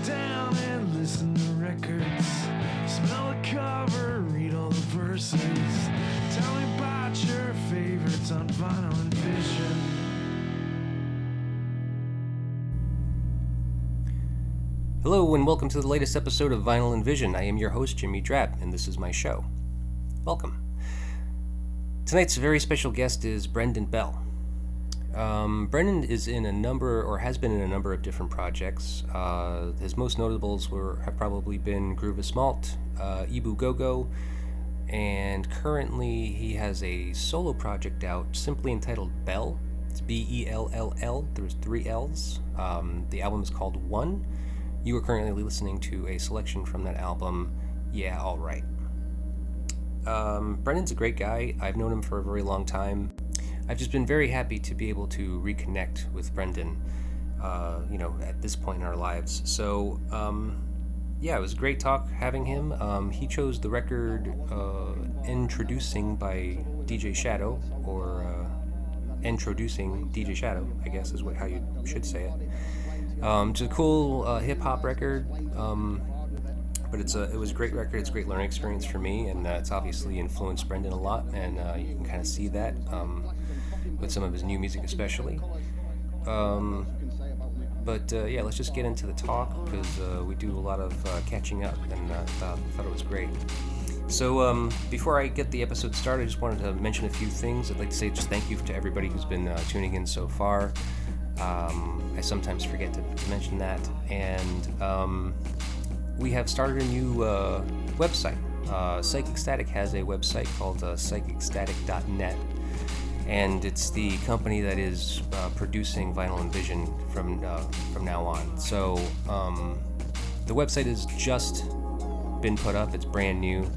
down and listen to records. Smell the cover, read all the verses. Tell me about your favorites on Vinyl and Vision. Hello and welcome to the latest episode of Vinyl and Vision. I am your host, Jimmy Drab, and this is my show. Welcome. Tonight's very special guest is Brendan Belll. Brendan is in a number, or has been in a number of different projects. His most notables have probably been Gruvis Malt, Ebu Gogo, and currently he has a solo project out simply entitled Belll. It's B-E-L-L-L. There's 3 L's. The album is called One. You are currently listening to a selection from that album, Yeah, Alright. Brendan's a great guy. I've known him for a very long time. I've just been very happy to be able to reconnect with Brendan, at this point in our lives. So, it was a great talk having him. He chose the record Endtroducing by DJ Shadow, or Endtroducing DJ Shadow, I guess is how you should say it. It's a cool hip-hop record. But it was a great record. It's a great learning experience for me, and it's obviously influenced Brendan a lot, and you can kind of see that with some of his new music especially. Let's just get into the talk, because we do a lot of catching up, and thought it was great. So before I get the episode started, I just wanted to mention a few things. I'd like to say just thank you to everybody who's been tuning in so far. I sometimes forget to mention that, and we have started a new website. Psychic Static has a website called psychicstatic.net, and it's the company that is producing Vinyl and Vision from now on. So the website has just been put up. It's brand new,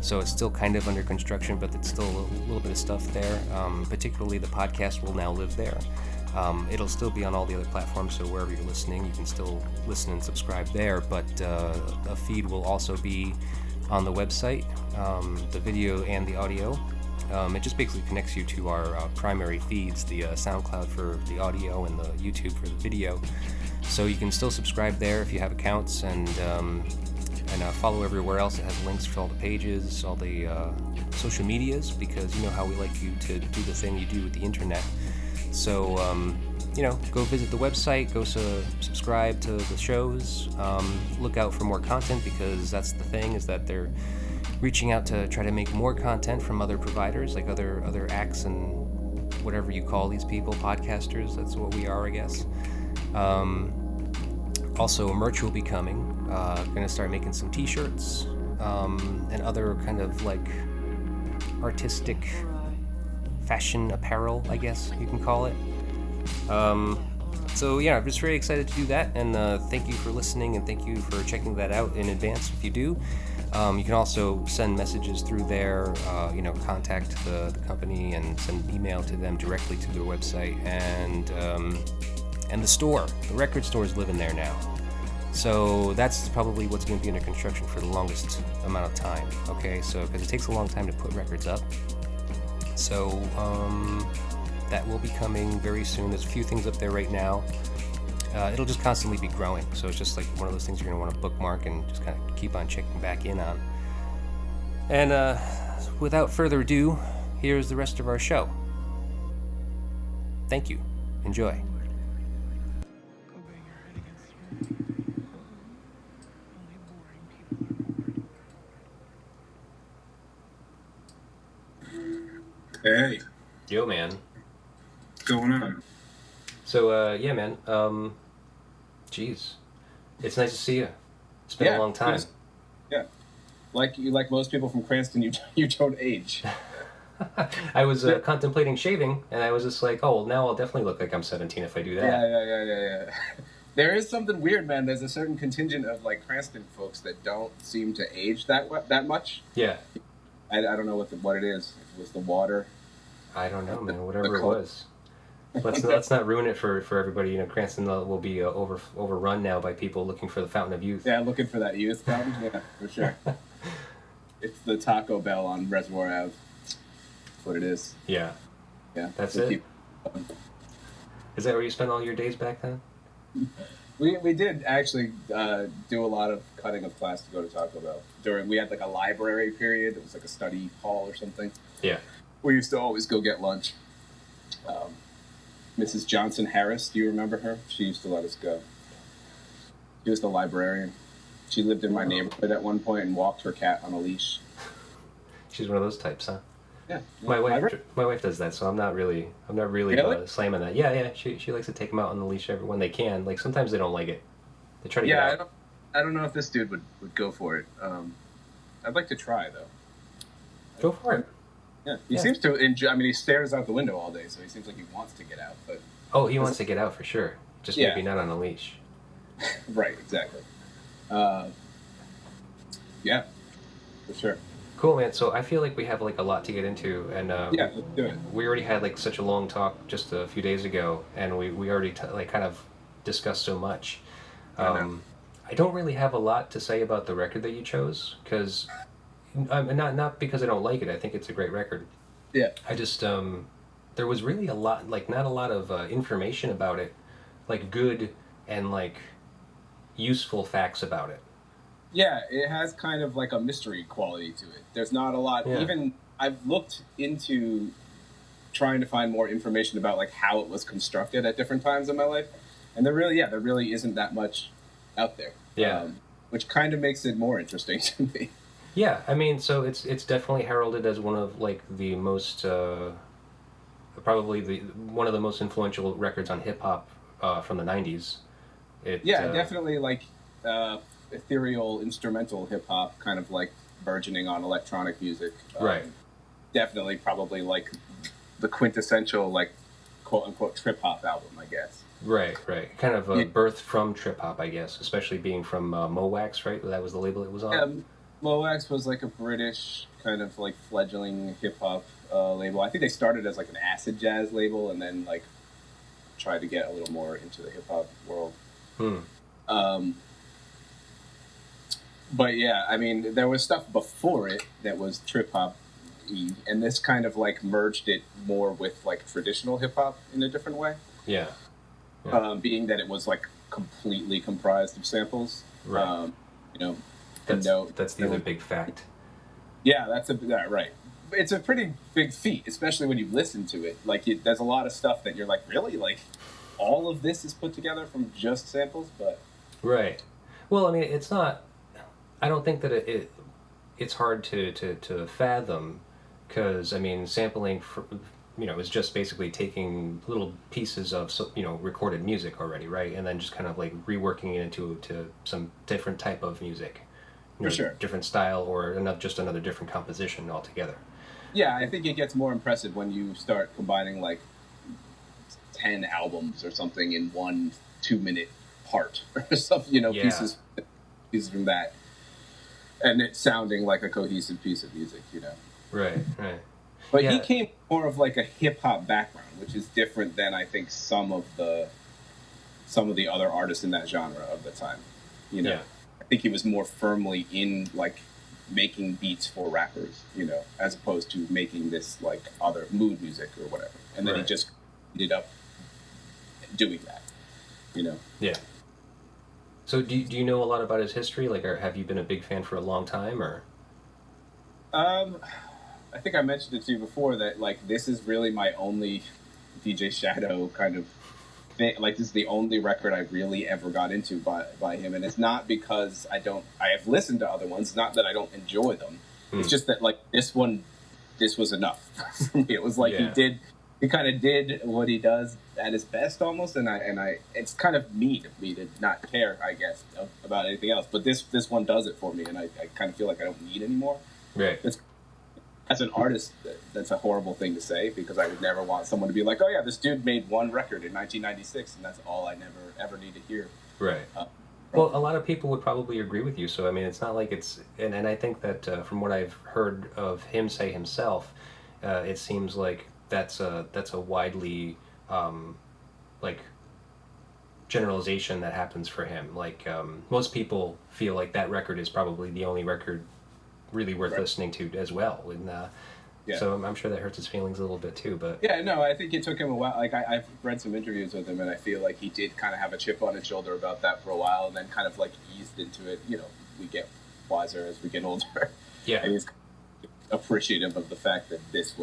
so it's still kind of under construction, but it's still a little bit of stuff there. Particularly the podcast will now live there. It'll still be on all the other platforms, so wherever you're listening, you can still listen and subscribe there, but a feed will also be on the website, the video and the audio. It just basically connects you to our primary feeds, the SoundCloud for the audio and the YouTube for the video. So you can still subscribe there if you have accounts, and follow everywhere else. It has links for all the pages, all the social medias, because you know how we like you to do the thing you do with the internet. So, go visit the website, go subscribe to the shows, look out for more content, because that's the thing, is that they're reaching out to try to make more content from other providers, like other acts and whatever you call these people, podcasters. That's what we are, I guess. Also, merch will be coming. Going to start making some t-shirts and other kind of like artistic fashion apparel, I guess you can call it. I'm just very excited to do that, and thank you for listening, and thank you for checking that out in advance if you do. You can also send messages through there, contact the company and send email to them directly to their website, and the store. The record store is living there now. So that's probably what's going to be under construction for the longest amount of time, okay? So, because it takes a long time to put records up. So that will be coming very soon. There's a few things up there right now. It'll just constantly be growing. So it's just like one of those things you're going to want to bookmark and just kind of keep on checking back in on. And without further ado, here's the rest of our show. Thank you. Enjoy. Hey. Yo, man. What's going on? So, man. Geez. It's nice to see you. It's been a long time. Yeah. Like most people from Cranston, you don't age. I was contemplating shaving, and I was just like, oh, well, now I'll definitely look like I'm 17 if I do that. Yeah. There is something weird, man. There's a certain contingent of, like, Cranston folks that don't seem to age that much. Yeah. I don't know what it is. If it was the water. I don't know, man. Whatever it was. Let's not ruin it for everybody. Cranston will be overrun now by people looking for the fountain of youth. Yeah, looking for that youth fountain. Yeah, for sure. It's the Taco Bell on Reservoir Ave. That's what it is. Yeah. Yeah. That's it. Is that where you spent all your days back then? We did actually do a lot of cutting of class to go to Taco Bell. We had like a library period. It was like a study hall or something. Yeah. We used to always go get lunch. Mrs. Johnson Harris, do you remember her? She used to let us go. She was the librarian. She lived in my neighborhood at one point and walked her cat on a leash. She's one of those types, huh? Yeah. My wife does that, so I'm not really Really? slamming that. Yeah. She likes to take them out on the leash when they can. Like sometimes they don't like it. They try to get out. I don't know if this dude would go for it. I'd like to try though. Go for it. Yeah, he seems to enjoy. I mean, he stares out the window all day, so he seems like he wants to get out. But he wants to get out for sure. Just maybe not on a leash. Right, exactly. Yeah, for sure. Cool, man. So I feel like we have like a lot to get into, and yeah, let's do it. We already had like such a long talk just a few days ago, and we already like kind of discussed so much. I don't really have a lot to say about the record that you chose because, not because I don't like it. I think it's a great record. Yeah. I just there was really a lot, like not a lot of information about it, like good and like useful facts about it. Yeah, it has kind of like a mystery quality to it. There's not a lot. Yeah. Even I've looked into trying to find more information about like how it was constructed at different times in my life, and there really isn't that much out there. Yeah. Which kind of makes it more interesting to me. Yeah, I mean, so it's definitely heralded as one of like the most probably one of the most influential records on hip hop from the '90s. Definitely like ethereal instrumental hip hop, kind of like burgeoning on electronic music. Right. Definitely, probably like the quintessential like quote unquote trip hop album, I guess. Right. Kind of birthed from trip hop, I guess, especially being from Mowax, right? That was the label it was on. Yeah, Mowax was like a British kind of like fledgling hip hop label. I think they started as like an acid jazz label and then like tried to get a little more into the hip hop world. But yeah, I mean, there was stuff before it that was trip hop, and this kind of like merged it more with like traditional hip hop in a different way. Yeah. Being that it was like completely comprised of samples. Right. That's the other big fact. Yeah, right. It's a pretty big feat, especially when you listen to it. Like, there's a lot of stuff that you're like, really? Like, all of this is put together from just samples? But right. Well, I mean, it's not. I don't think that it's hard to fathom, because I mean, sampling is just basically taking little pieces of recorded music already, right, and then just kind of like reworking it into some different type of music. For sure. Different style or just another different composition altogether. Yeah, I think it gets more impressive when you start combining like 10 albums or something in 1 2-minute part or something, pieces from that. And it sounding like a cohesive piece of music, Right. But he came more of like a hip hop background, which is different than I think some of the other artists in that genre of the time. Yeah. I think he was more firmly in like making beats for rappers, as opposed to making this like other mood music or whatever. And then he just ended up doing that, Yeah. So do you know a lot about his history? Like, or have you been a big fan for a long time, or? I think I mentioned it to you before that like this is really my only DJ Shadow kind of thing. Like, this is the only record I really ever got into by him, and it's not because I have listened to other ones. It's not that I don't enjoy them. It's just that like this was enough for me. It was like he kind of did what he does at his best almost, and I it's kind of mean of me to not care, I guess, about anything else. But this one does it for me, and I kind of feel like I don't need anymore. Right. As an artist, that's a horrible thing to say, because I would never want someone to be like, oh yeah, this dude made one record in 1996 and that's all I never ever need to hear. Right. Well, a lot of people would probably agree with you. So I mean, it's not like it's, and I think that from what I've heard of him say himself, it seems like that's a widely like generalization that happens for him. Like most people feel like that record is probably the only record really worth listening to as well. And Yeah. So I'm sure that hurts his feelings a little bit too. But yeah, no, I think it took him a while. Like I've read some interviews with him, and I feel like he did kind of have a chip on his shoulder about that for a while, and then kind of like eased into it. You know, we get wiser as we get older. Yeah. And he's appreciative of the fact that this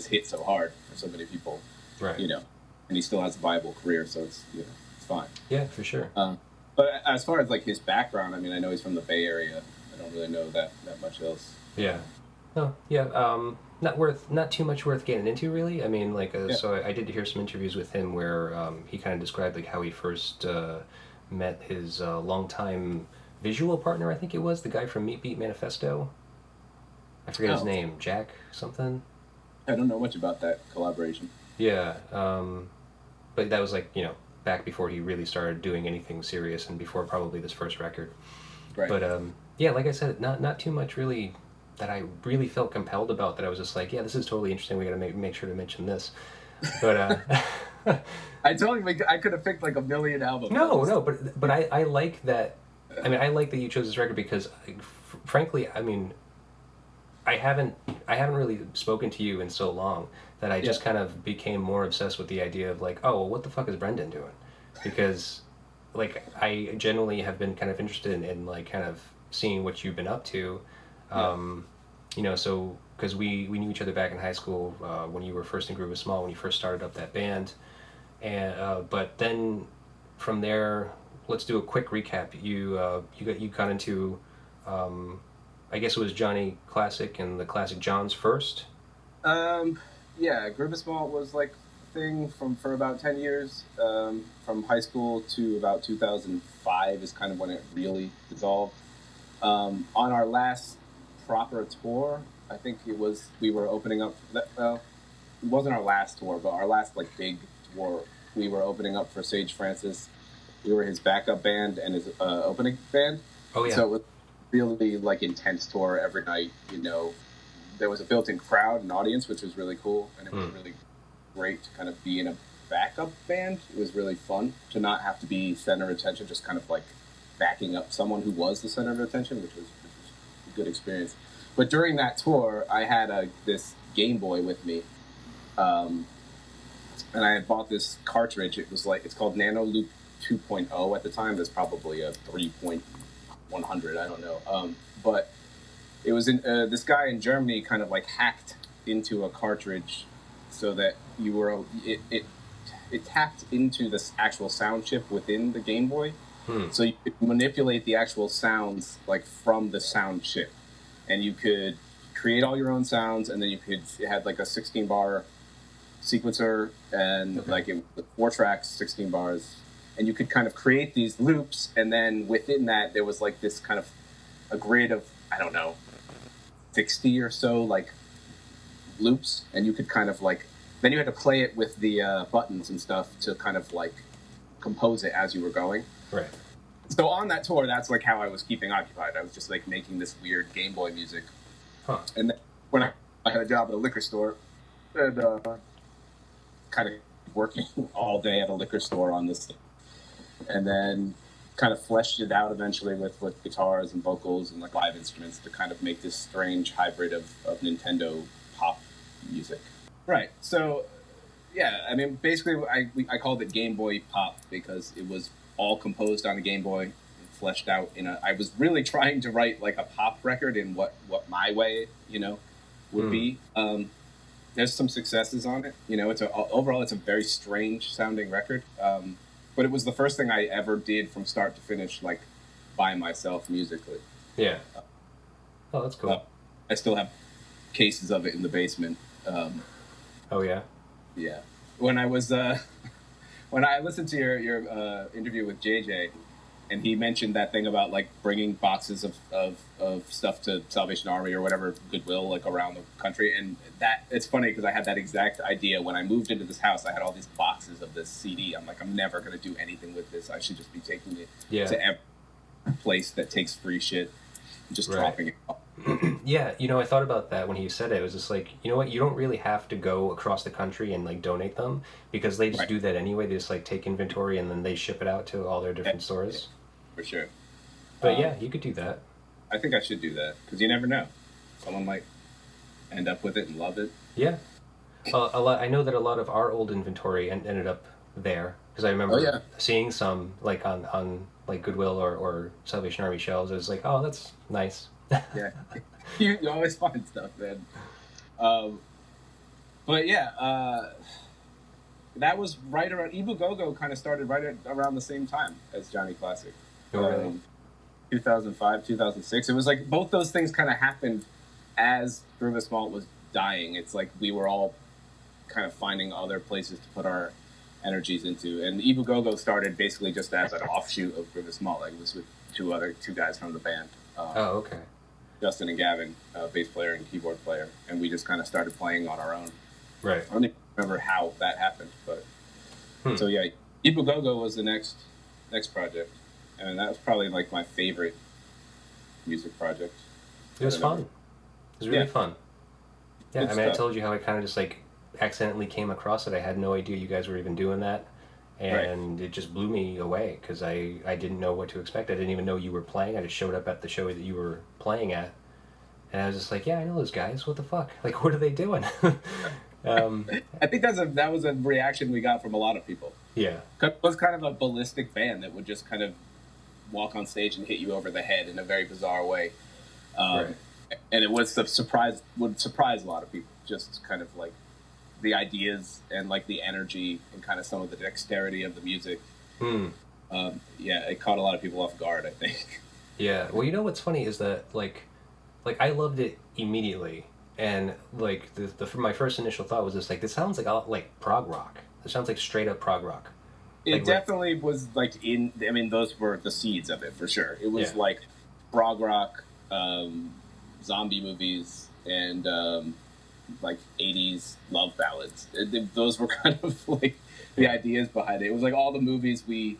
hit so hard for so many people. Right. You know, and he still has a viable career, so it's it's fine. Yeah, for sure. But as far as like his background, I mean, I know he's from the Bay Area. I don't really know that much else. Yeah. Oh, yeah. Not too much worth getting into, really. I mean, like, so I did hear some interviews with him where he kind of described like how he first met his longtime visual partner. I think it was the guy from Meat Beat Manifesto. I forget his name, Jack something. I don't know much about that collaboration. Yeah, but that was like back before he really started doing anything serious and before probably this first record. Right. But yeah, like I said, not too much really that I really felt compelled about. That I was just like, yeah, this is totally interesting. We got to make sure to mention this. But I told you I could have picked like a million albums. No, but I like that. I mean, I like that you chose this record because, frankly, I mean, I haven't really spoken to you in so long that I just kind of became more obsessed with the idea of like, oh, well, what the fuck is Brendan doing? Because, like, I generally have been kind of interested in like kind of seeing what you've been up to, so because we knew each other back in high school when you were first in Gruvis Malt, when you first started up that band, and but then from there, let's do a quick recap. You got into. I guess it was Johnny Classic and the Classic Johns first. Yeah, Gruvis Malt was like a thing for about 10 years. From high school to about 2005 is kind of when it really dissolved. On our last proper tour, I think we were opening up. Well, it wasn't our last tour, but our last like big tour. We were opening up for Sage Francis. We were his backup band and his opening band. Oh yeah. So it was really like intense tour every night. There was a built-in crowd and audience, which was really cool, and it was really great to kind of be in a backup band. It was really fun to not have to be center of attention, just kind of like backing up someone who was the center of attention, which was a good experience. But during that tour, I had this Game Boy with me, and I had bought this cartridge. It's called Nano Loop 2.0 at the time. There's probably a 3.100, I don't know. But it was this guy in Germany kind of like hacked into a cartridge so that it tapped into this actual sound chip within the Game Boy. So you could manipulate the actual sounds like from the sound chip, and you could create all your own sounds, and then it had like a 16-bar sequencer, and like it was 4 tracks, 16 bars, and you could kind of create these loops, and then within that there was like this kind of a grid of, I don't know, 60 or so like loops, and you could kind of like, then you had to play it with the buttons and stuff to kind of like compose it as you were going. Right. So on that tour, that's like how I was keeping occupied. I was just like making this weird Game Boy music. Huh. And then when I had a job at a liquor store, and kind of working all day at a liquor store on this thing. And then kind of fleshed it out eventually with guitars and vocals and like live instruments to kind of make this strange hybrid of Nintendo pop music. Right. So, yeah, I mean, basically I called it Game Boy Pop because it was all composed on a Game Boy and fleshed out I was really trying to write like a pop record in what my way, would be. There's some successes on it. Overall it's a very strange sounding record. But it was the first thing I ever did from start to finish, like by myself musically. Yeah. Oh, that's cool. I still have cases of it in the basement. Oh yeah. Yeah. When I was when I listened to your interview with JJ, and he mentioned that thing about like bringing boxes of stuff to Salvation Army or whatever, Goodwill, like around the country, and that it's funny because I had that exact idea when I moved into this house. I had all these boxes of this CD. I'm like, I'm never gonna do anything with this. I should just be taking it to every place that takes free shit, and just dropping it off. Yeah, I thought about that when he said it. It was just like, you know what, you don't really have to go across the country and like donate them, because they just do that anyway. They just like take inventory and then they ship it out to all their different stores. For sure. But yeah, you could do that. I think I should do that because you never know. Someone might end up with it and love it. Yeah. A lot. I know that a lot of our old inventory ended up there because I remember seeing some like on like Goodwill or Salvation Army shelves. I was like, oh, that's nice. Yeah, you always find stuff, man. But yeah, that was right around Ebu Gogo. Kind of started around the same time as Johnny Classic. Oh, really? 2005, 2006. It was like both those things kind of happened as Gruvis Malt was dying. It's like we were all kind of finding other places to put our energies into. And Ebu Gogo started basically just as an offshoot of Gruvis Malt. Like it was with two guys from the band. Oh, okay. Justin and Gavin, bass player and keyboard player, and we just kind of started playing on our own. Right. I don't even remember how that happened, but so yeah, Ebu Gogo was the next project, and that was probably like my favorite music project. It was fun. It was really fun. Yeah, Good I mean, stuff. I told you how I kind of just like accidentally came across it. I had no idea you guys were even doing that, and it just blew me away because I didn't know what to expect. I didn't even know you were playing. I just showed up at the show that you were playing at, and I was just like, yeah, I know those guys. What the fuck? Like, what are they doing? I think that was a reaction we got from a lot of people. Yeah. It was kind of a ballistic band that would just kind of walk on stage and hit you over the head in a very bizarre way. And it was would surprise a lot of people, just kind of like the ideas and like the energy and kind of some of the dexterity of the music. It caught a lot of people off guard, I think. Yeah. Well, you know what's funny is that like I loved it immediately, and like my first initial thought was just like, this sounds like prog rock. It sounds like straight up prog rock. It definitely was like I mean, those were the seeds of it for sure. It was like prog rock, zombie movies, and like 80s love ballads. Those were kind of like the ideas behind it. It was like all the movies we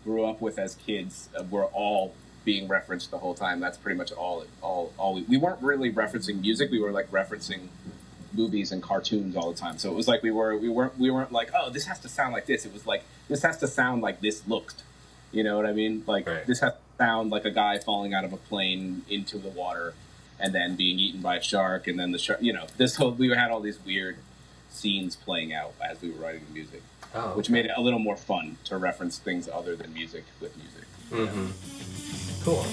grew up with as kids were all being referenced the whole time. That's pretty much all we weren't really referencing music. We were like referencing movies and cartoons all the time. So it was like we weren't like, oh, this has to sound like this. It was like, this has to sound like this looked. You know what I mean? Like this has to sound like a guy falling out of a plane into the water and then being eaten by a shark, and then the shark, you know, we had all these weird scenes playing out as we were writing the music, which made it a little more fun to reference things other than music with music. Mm-hmm. Cool.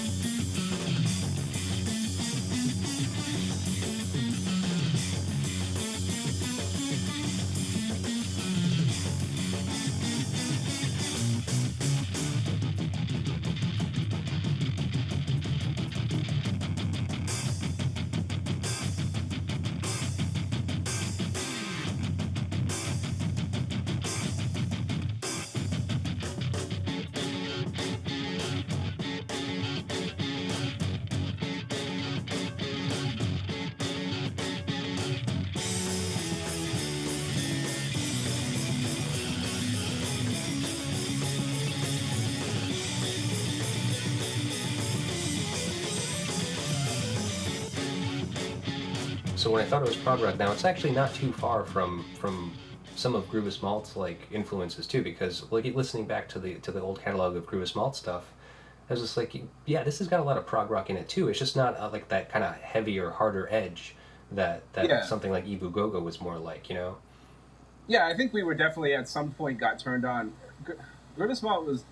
So when I thought it was prog rock, now it's actually not too far from some of Gruvis Malt's like influences too, because like listening back to the old catalog of Gruvis Malt stuff, I was just like, yeah, this has got a lot of prog rock in it too. It's just not like that kind of heavier, harder edge that something like Ebu Gogo was more like, you know? Yeah, I think we were definitely at some point got turned on. Gruvis Malt was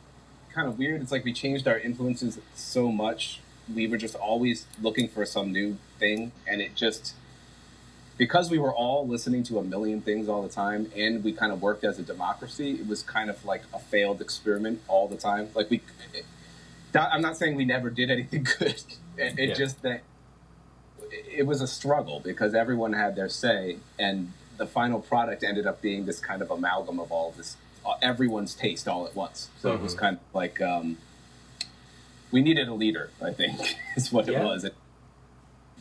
kind of weird. It's like we changed our influences so much. We were just always looking for some new thing, and it just, because we were all listening to a million things all the time, and we kind of worked as a democracy, it was kind of like a failed experiment all the time. Like I'm not saying we never did anything good. Just that it was a struggle because everyone had their say, and the final product ended up being this kind of amalgam of all this, everyone's taste all at once. So it was kind of like we needed a leader, I think, is what it was.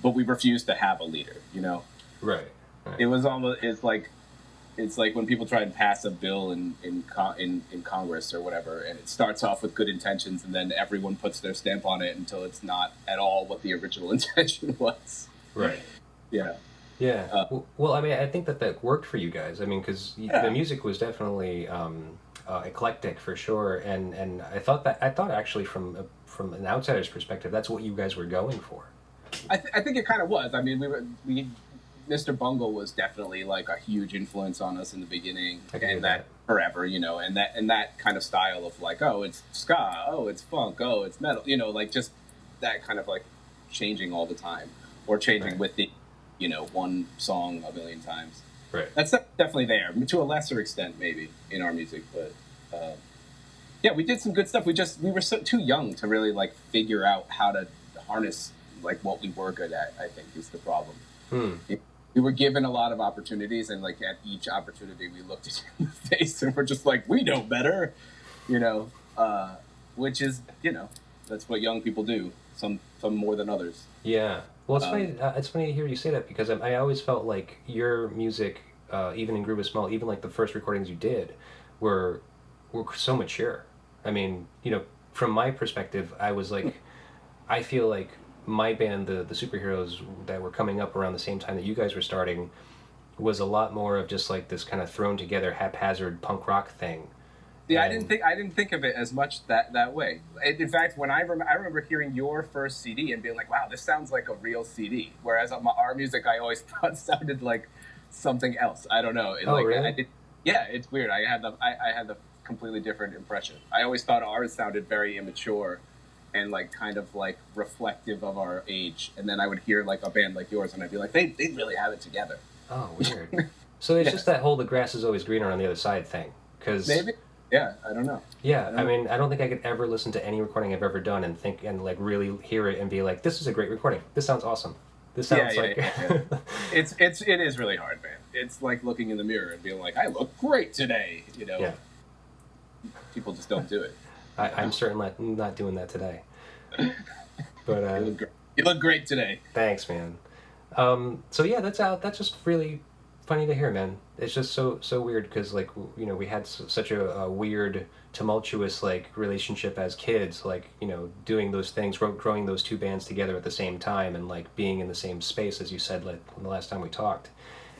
But we refused to have a leader, you know? Right. It was almost, it's like when people try and pass a bill in Congress or whatever, and it starts off with good intentions, and then everyone puts their stamp on it until it's not at all what the original intention was. Right. Yeah. Yeah. Well, I mean, I think that worked for you guys. I mean, because the music was definitely eclectic for sure, and I thought actually from an outsider's perspective, that's what you guys were going for. I think it kind of was. I mean, Mr. Bungle was definitely like a huge influence on us in the beginning, and that forever, and that kind of style of like, oh, it's ska, oh, it's funk, oh, it's metal, like just that kind of like changing all the time, or changing with the, one song a million times. Right. That's definitely there, to a lesser extent maybe in our music, but yeah, we did some good stuff. We were too young to really like figure out how to harness like what we were good at, I think, is the problem. We were given a lot of opportunities, and like at each opportunity we looked at you in the face and we're just like, we know better, which is, that's what young people do, some more than others. Yeah. Well, it's funny. It's funny to hear you say that, because I always felt like your music, even in Gruvis Malt, even like the first recordings you did, were so mature. I mean, from my perspective, I was like, I feel like my band, the Superheroes, that were coming up around the same time that you guys were starting, was a lot more of just like this kind of thrown together haphazard punk rock thing. Yeah, I didn't think of it as much that way. In fact, when I remember hearing your first CD and being like, "Wow, this sounds like a real CD," whereas our music I always thought sounded like something else. I don't know. Really? Yeah, it's weird. I had the completely different impression. I always thought ours sounded very immature and like kind of like reflective of our age. And then I would hear like a band like yours, and I'd be like, they really have it together. Oh, weird. So it's just that whole "the grass is always greener on the other side" thing. Cause maybe. Yeah, I don't know. Yeah, I mean, I don't think I could ever listen to any recording I've ever done and think and like really hear it and be like, this is a great recording. This sounds awesome. This sounds like. Yeah. It is really hard, man. It's like looking in the mirror and being like, I look great today. Yeah. People just don't do it. I'm certainly not doing that today. But you look great today. Thanks, man. So yeah, that's just really funny to hear, man. It's just so weird, because like we had such a weird, tumultuous like relationship as kids, like doing those things, growing those two bands together at the same time, and like being in the same space, as you said like the last time we talked.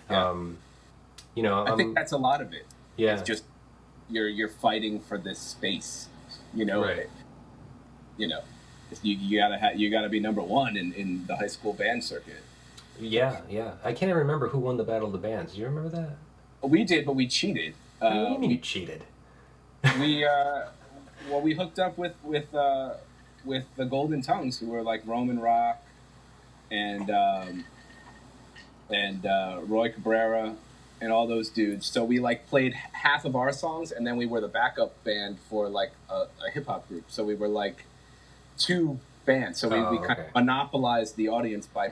Yeah. I think that's a lot of it. Yeah. It's just you're fighting for this space, Right. You gotta be number one in the high school band circuit. Yeah. I can't even remember who won the Battle of the Bands. Do you remember that? We did, but we cheated. What do you mean you cheated? We we hooked up with the Golden Tongues, who were like Roman Rock and Roy Cabrera and all those dudes. So we like played half of our songs, and then we were the backup band for like a hip hop group. So we were like two bands. So we kind of monopolized the audience by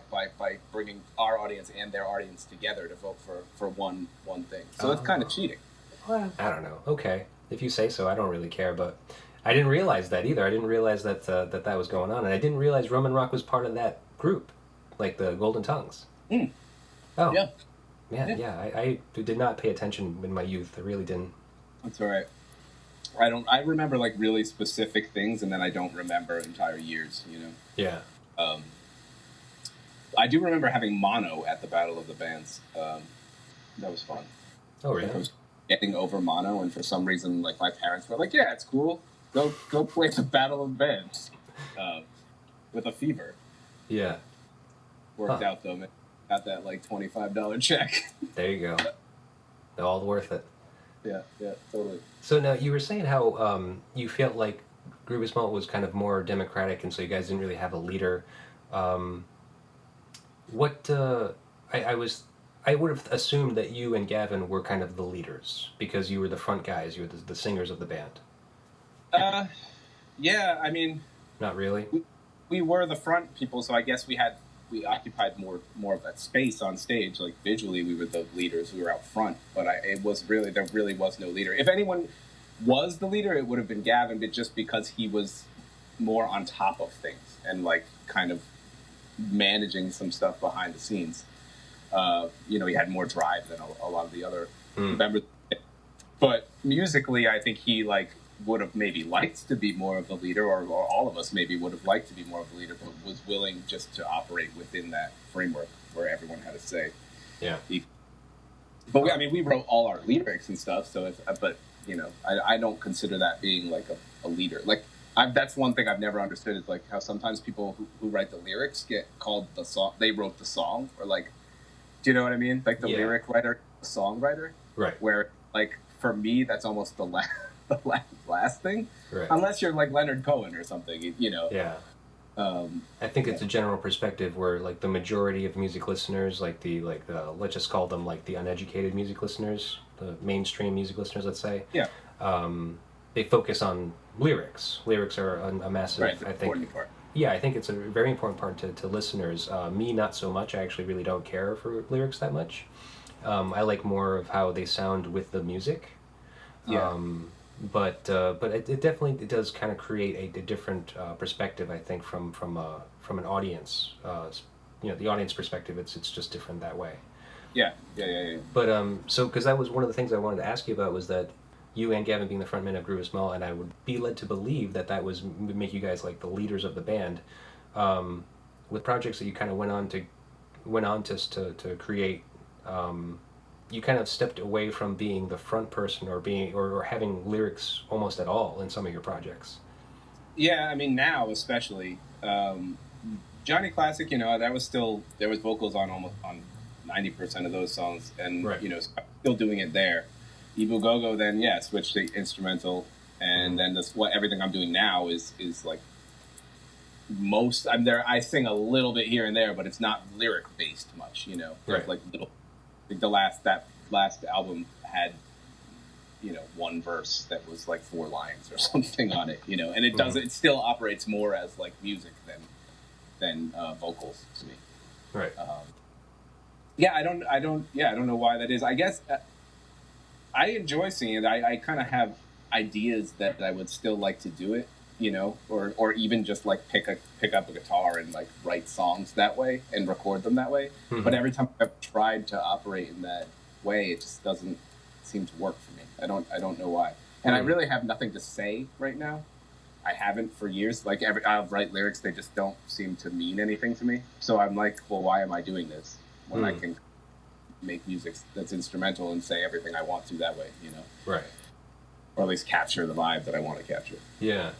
bringing our audience and their audience together to vote for one thing. So that's kind of cheating. Well, I don't know. Okay, if you say so. I don't really care, but I didn't realize that either. I didn't realize that that was going on, and I didn't realize Roman Rock was part of that group, like the Golden Tongues. Oh, yeah. Man, yeah. I did not pay attention in my youth. I really didn't. That's all right. I remember like really specific things, and then I don't remember entire years. Yeah. I do remember having mono at the Battle of the Bands. That was fun. Oh, really? I was getting over mono, and for some reason, like my parents were like, "Yeah, it's cool. Go play the Battle of the Bands," with a fever. Yeah. Worked out though, man. Got that like $25 check. There you go. All worth it. Yeah, totally. So now you were saying how you felt like Gruvis Malt was kind of more democratic, and so you guys didn't really have a leader. I would have assumed that you and Gavin were kind of the leaders, because you were the front guys, you were the singers of the band. Yeah, I mean, not really. We were the front people, so I guess we occupied more of that space on stage. Like visually, we were the leaders. We were out front, but there really was no leader. If anyone was the leader, it would have been Gavin, but just because he was more on top of things and like kind of managing some stuff behind the scenes. He had more drive than a lot of the other members. But musically, I think he like would have maybe liked to be more of the leader, or all of us maybe would have liked to be more of the leader, but was willing just to operate within that framework where everyone had a say. Yeah. But we wrote all our lyrics and stuff. So, I don't consider that being like a leader. Like that's one thing I've never understood, is like how sometimes people who write the lyrics get called the song. They wrote the song, or like Do you know what I mean? Like the Yeah. lyric writer, songwriter. Right. Where, like, for me, that's almost the last thing. Right. Unless you're like Leonard Cohen or something, you know. Yeah. I think it's a general perspective where, like, the majority of music listeners, like let's just call them like the uneducated music listeners, the mainstream music listeners, let's say. Yeah. They focus on lyrics. Lyrics are a massive, Right, I think. important part. Yeah, I think it's a very important part to listeners. Me, not so much. I actually really don't care for lyrics that much. I like more of how they sound with the music. Yeah. But it definitely does kind of create a different perspective, I think, from an audience. The audience perspective, it's just different that way. Yeah. But so because that was one of the things I wanted to ask you about was that you and Gavin being the frontman of Gruvis Malt, and I would be led to believe that would make you guys like the leaders of the band. With projects that you kind of went on to create. You kind of stepped away from being the front person or having lyrics almost at all in some of your projects. Yeah, I mean now especially Johnny Classic, that was still there was vocals on 90% of those songs, and right. Still doing it there. Ebu Gogo then switched to instrumental, and then everything I'm doing now is like most I'm there. I sing a little bit here and there, but it's not lyric based much. Right. Like little. The last album had one verse that was like 4 lines or something on it, and it doesn't. It still operates more as like music than vocals to me. Right. I don't know why that is. I guess I enjoy singing it. I kind of have ideas that I would still like to do it, or even just like pick up a guitar and like write songs that way and record them that way. Mm-hmm. But every time I've tried to operate in that way, it just doesn't seem to work for me. I don't know why. And I really have nothing to say right now. I haven't for years. Like I'll write lyrics, they just don't seem to mean anything to me. So I'm like, well, why am I doing this when I can make music that's instrumental and say everything I want to that way, Right. Or at least capture the vibe that I want to capture. Yeah.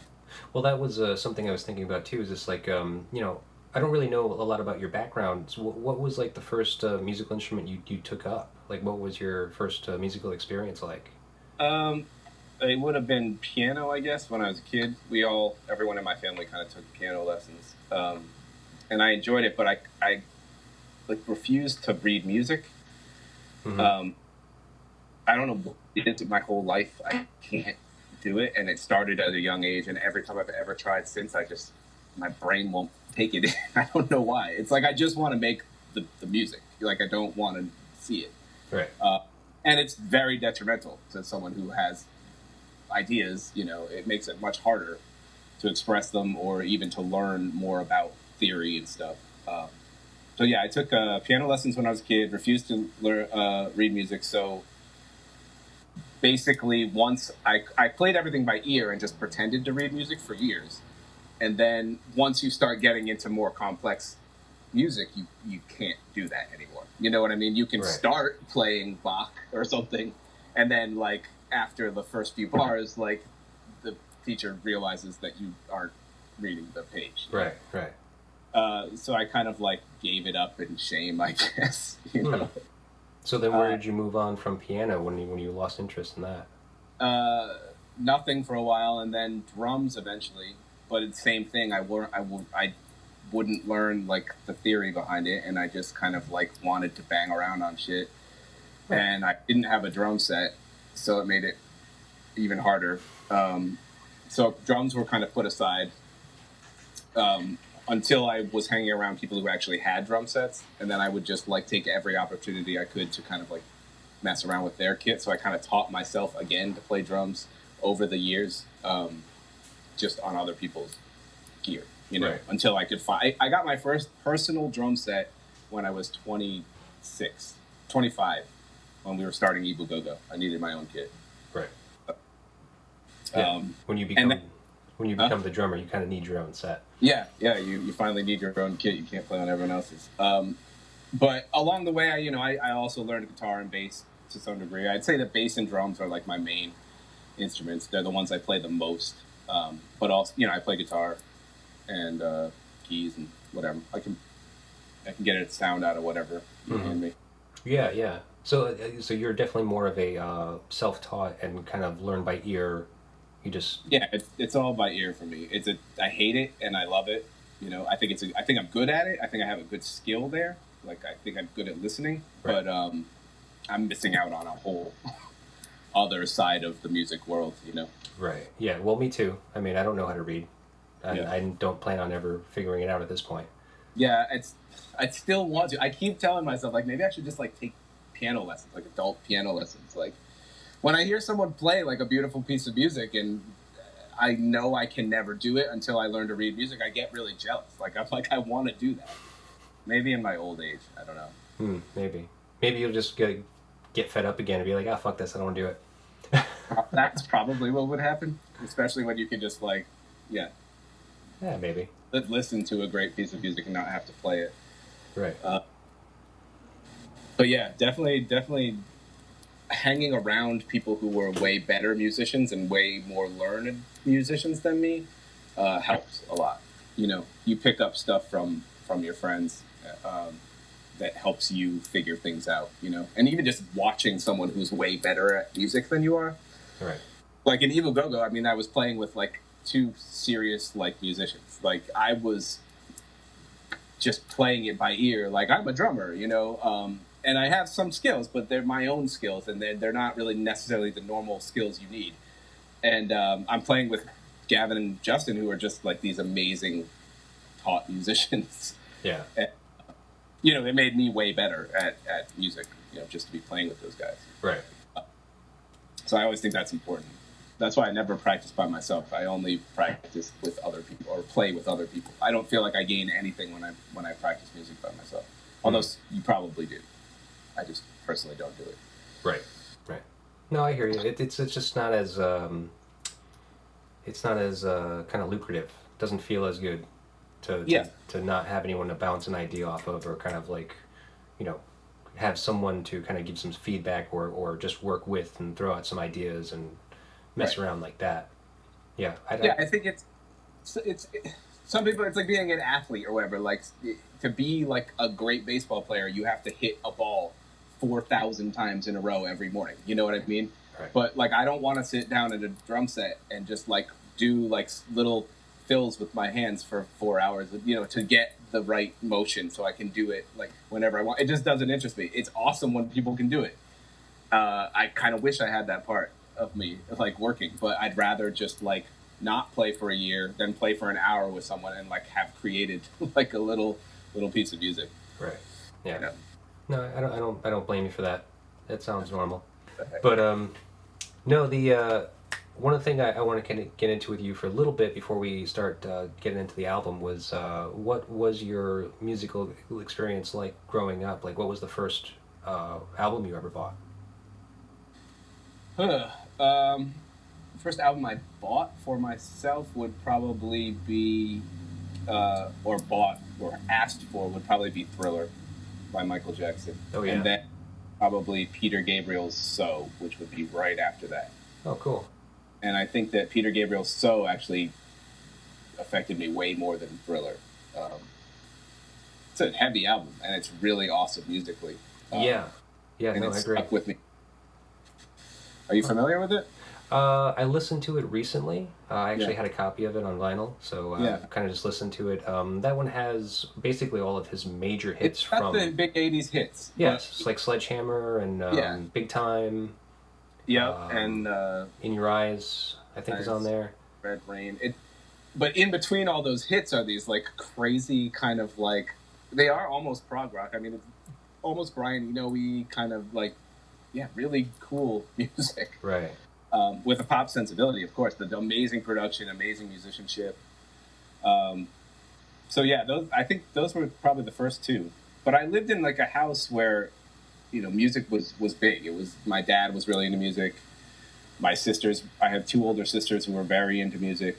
Well, that was something I was thinking about too. Is just like I don't really know a lot about your background. So what was like the first musical instrument you took up? Like, what was your first musical experience like? It would have been piano, I guess. When I was a kid, everyone in my family kind of took piano lessons, and I enjoyed it. But I like refused to read music. Mm-hmm. I don't know what it is my whole life. I can't do it, and it started at a young age, and every time I've ever tried since, my brain won't take it in. I don't know why. It's like I just want to make the music. Like I don't want to see it. Right. And it's very detrimental to someone who has ideas. It makes it much harder to express them or even to learn more about theory and stuff. So I took piano lessons when I was a kid, refused to read music, so basically once I played everything by ear and just pretended to read music for years. And then once you start getting into more complex music, you can't do that anymore. You know what I mean? You can start playing Bach or something, and then like after the first few bars, like the teacher realizes that you aren't reading the page. Right. So I kind of like gave it up in shame, I guess. So then where did you move on from piano when you lost interest in that? Nothing for a while, and then drums eventually. But it's the same thing. I wouldn't learn like the theory behind it, and I just kind of like wanted to bang around on shit. Right. And I didn't have a drum set, so it made it even harder. So drums were kind of put aside until I was hanging around people who actually had drum sets, and then I would just like take every opportunity I could to kind of like mess around with their kit. So I kind of taught myself again to play drums over the years, just on other people's gear, right. Until I could find. I got my first personal drum set when I was 25, when we were starting Ebu Gogo. I needed my own kit. Right. When you become the drummer, you kind of need your own set. Yeah. You finally need your own kit. You can't play on everyone else's. But along the way, I also learned guitar and bass to some degree. I'd say that bass and drums are like my main instruments. They're the ones I play the most. But also, I play guitar and keys and whatever. I can get a sound out of whatever you hand me. Yeah, yeah. So, so you're definitely more of a self-taught and kind of learn by ear. You just Yeah, it's all by ear for me. I hate it and I love it. I think I'm good at it. I think I have a good skill there. Like I think I'm good at listening, right, but I'm missing out on a whole other side of the music world. right. Yeah. Well, me too. I mean, I don't know how to read, and Yeah, I don't plan on ever figuring it out at this point. yeah. I still want to. I keep telling myself like maybe I should just like take piano lessons, like adult piano lessons. Like when I hear someone play like a beautiful piece of music and I know I can never do it until I learn to read music, I get really jealous. Like I'm like I want to do that. Maybe in my old age, I don't know. Maybe. Maybe you'll just get fed up again and be like, ah, fuck this, I don't want to do it. That's probably what would happen, especially when you can just like, yeah, Yeah, maybe. listen to a great piece of music and not have to play it. Right. But yeah, definitely hanging around people who were way better musicians and way more learned musicians than me helps a lot. You pick up stuff from your friends that helps you figure things out. And even just watching someone who's way better at music than you are. Right. Like in Ebu Gogo, I mean, I was playing with like two serious like musicians. Like I was just playing it by ear. Like I'm a drummer, and I have some skills, but they're my own skills, and they're not really necessarily the normal skills you need. And I'm playing with Gavin and Justin, who are just like these amazing taught musicians. Yeah. And, it made me way better at music, just to be playing with those guys. Right. So I always think that's important. That's why I never practice by myself. I only practice with other people or play with other people. I don't feel like I gain anything when I practice music by myself. Although you probably do. I just personally don't do it. Right. Right. No, I hear you. It's just not as kind of lucrative. It doesn't feel as good to not have anyone to bounce an idea off of, or kind of like, have someone to kind of give some feedback or just work with and throw out some ideas and mess around like that. Yeah. I think it's some people, it's like being an athlete or whatever. Like to be like a great baseball player, you have to hit a ball 4,000 times in a row every morning. You know what I mean? Right. But like I don't want to sit down at a drum set and just like do like little fills with my hands for 4 hours, to get the right motion so I can do it like whenever I want. It just doesn't interest me. It's awesome when people can do it. I kind of wish I had that part of me like working, but I'd rather just like not play for a year than play for an hour with someone and like have created like a little piece of music. Right. Yeah. You know? No, I don't blame you for that. That sounds normal. But no, the one of the things I want to get into with you for a little bit before we start getting into the album was what was your musical experience like growing up? Like, what was the first album you ever bought? First album I bought for myself would probably be, or bought or asked for would probably be Thriller by Michael Jackson. Oh yeah. And then probably Peter Gabriel's So, which would be right after that. Oh, cool. And I think that Peter Gabriel's So actually affected me way more than Thriller. It's a heavy album, and it's really awesome musically. Yeah, and no, it I agree. stuck with me. Are you familiar with it? I listened to it recently. I actually had a copy of it on vinyl, so kind of just listened to it. That one has basically all of his major hits it's got the big 80s hits. Yes, it's like Sledgehammer and Big Time. Yeah, and In Your Eyes, I think is on there. Red Rain. But in between all those hits are these like crazy kind of like, they are almost prog rock. I mean, it's almost Brian Eno-y kind of like, really cool music. Right. With a pop sensibility, of course. The amazing production, amazing musicianship. I think those were probably the first two. But I lived in like a house where, music was big. It was, my dad was really into music. My sisters, I have two older sisters who were very into music.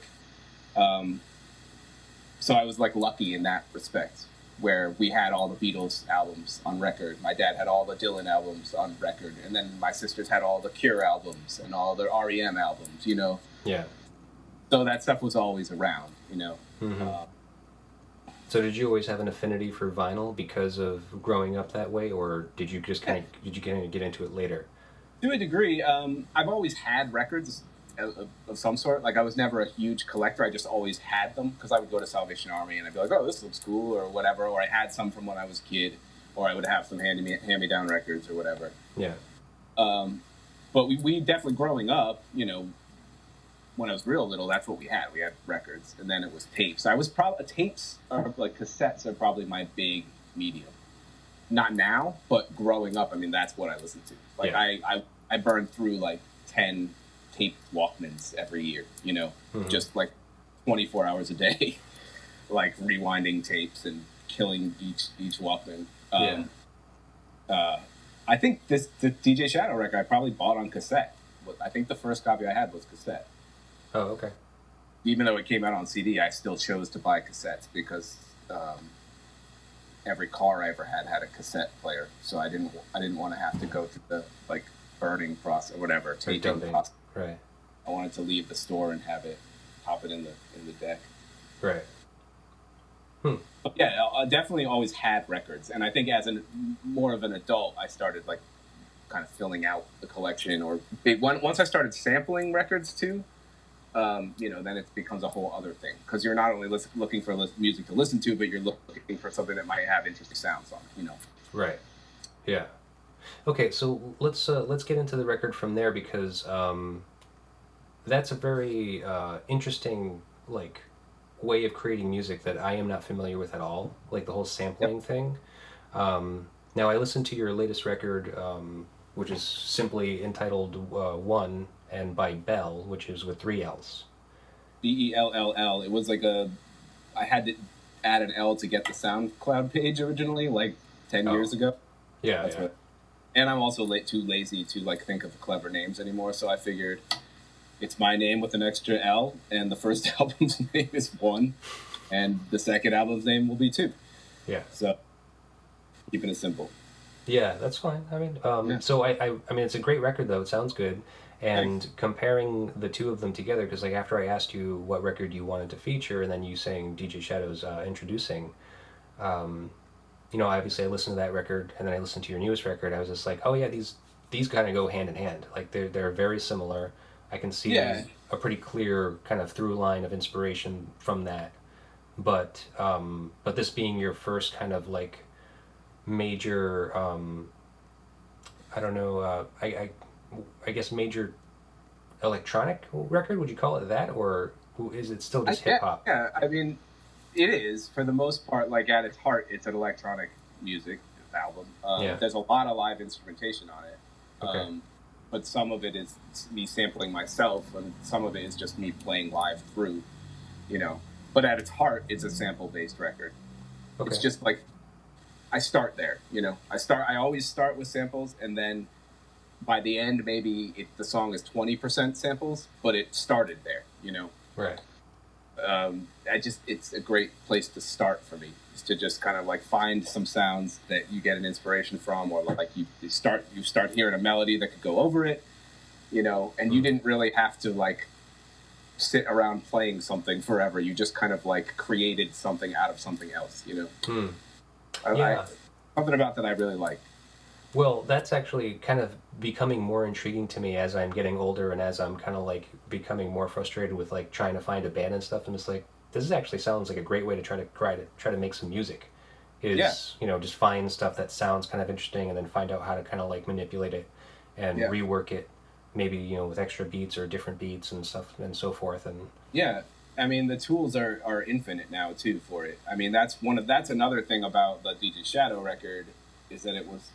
So I was like lucky in that respect, where we had all the Beatles albums on record. My dad had all the Dylan albums on record. And then my sisters had all the Cure albums and all the REM albums, Yeah. So that stuff was always around, Mm-hmm. So did you always have an affinity for vinyl because of growing up that way, or did you just kind of get into it later? To a degree, I've always had records of some sort. Like I was never a huge collector. I just always had them because I would go to Salvation Army and I'd be like, "Oh, this looks cool," or whatever. Or I had some from when I was a kid, or I would have some hand-me-down records or whatever. Yeah. But we definitely growing up, when I was real little, that's what we had. We had records, and then it was tapes. I was probably tapes or like cassettes are probably my big medium. Not now, but growing up, I mean, that's what I listened to. Like Yeah. I burned through like 10 tape Walkmans every year. Just like 24 hours a day, like rewinding tapes and killing each Walkman. I think the DJ Shadow record I probably bought on cassette. I think the first copy I had was cassette. Oh, okay. Even though it came out on CD, I still chose to buy cassettes because every car I ever had a cassette player, so I didn't want to have to go through the like burning process or whatever, taping process. Right. I wanted to leave the store and pop it in the deck. Right. But yeah, I definitely always had records, and I think as more of an adult, I started like kind of filling out the collection. Or once I started sampling records too. Then it becomes a whole other thing because you're not only looking for music to listen to, but you're looking for something that might have interesting sounds on it. Right. Yeah. Okay, so let's get into the record from there because that's a very interesting like way of creating music that I am not familiar with at all. Like the whole sampling thing. Now I listened to your latest record, which is simply entitled One. And by Belll, which is with 3 L's. Bell. It was like I had to add an L to get the SoundCloud page originally, like 10 years ago. Yeah, That's yeah. And I'm also too lazy to like think of clever names anymore, so I figured it's my name with an extra L, and the first album's name is One, and the second album's name will be Two. Yeah. So keeping it simple. Yeah, that's fine. I mean, so I mean, it's a great record though. It sounds good. And Thanks. comparing the two of them together, because like after I asked you what record you wanted to feature, and then you saying DJ Shadow's Introducing, obviously I listened to that record, and then I listened to your newest record. I was just like, oh yeah, these kind of go hand in hand. Like they're very similar. I can see a pretty clear kind of through line of inspiration from that. But this being your first kind of like major, I don't know, I guess major electronic record, would you call it that, or is it still just hip hop? Yeah, I mean, it is for the most part. Like at its heart, it's an electronic music album. There's a lot of live instrumentation on it, Okay. but some of it is me sampling myself, and some of it is just me playing live through. But at its heart, it's a sample-based record. Okay. It's just like I start there. I always start with samples, and then by the end, maybe the song is 20% samples, but it started there, Right. It's a great place to start for me, is to just kind of like find some sounds that you get an inspiration from, or like you start hearing a melody that could go over it, and you didn't really have to like sit around playing something forever. You just kind of like created something out of something else, something about that I really like. Well, that's actually kind of becoming more intriguing to me as I'm getting older and as I'm kind of like becoming more frustrated with like trying to find a band and stuff. And it's like, this actually sounds like a great way to try to make some music. Just find stuff that sounds kind of interesting and then find out how to kind of like manipulate it and rework it, maybe with extra beats or different beats and stuff and so forth. And I mean, the tools are infinite now too for it. I mean, that's another thing about the DJ Shadow record, is that it was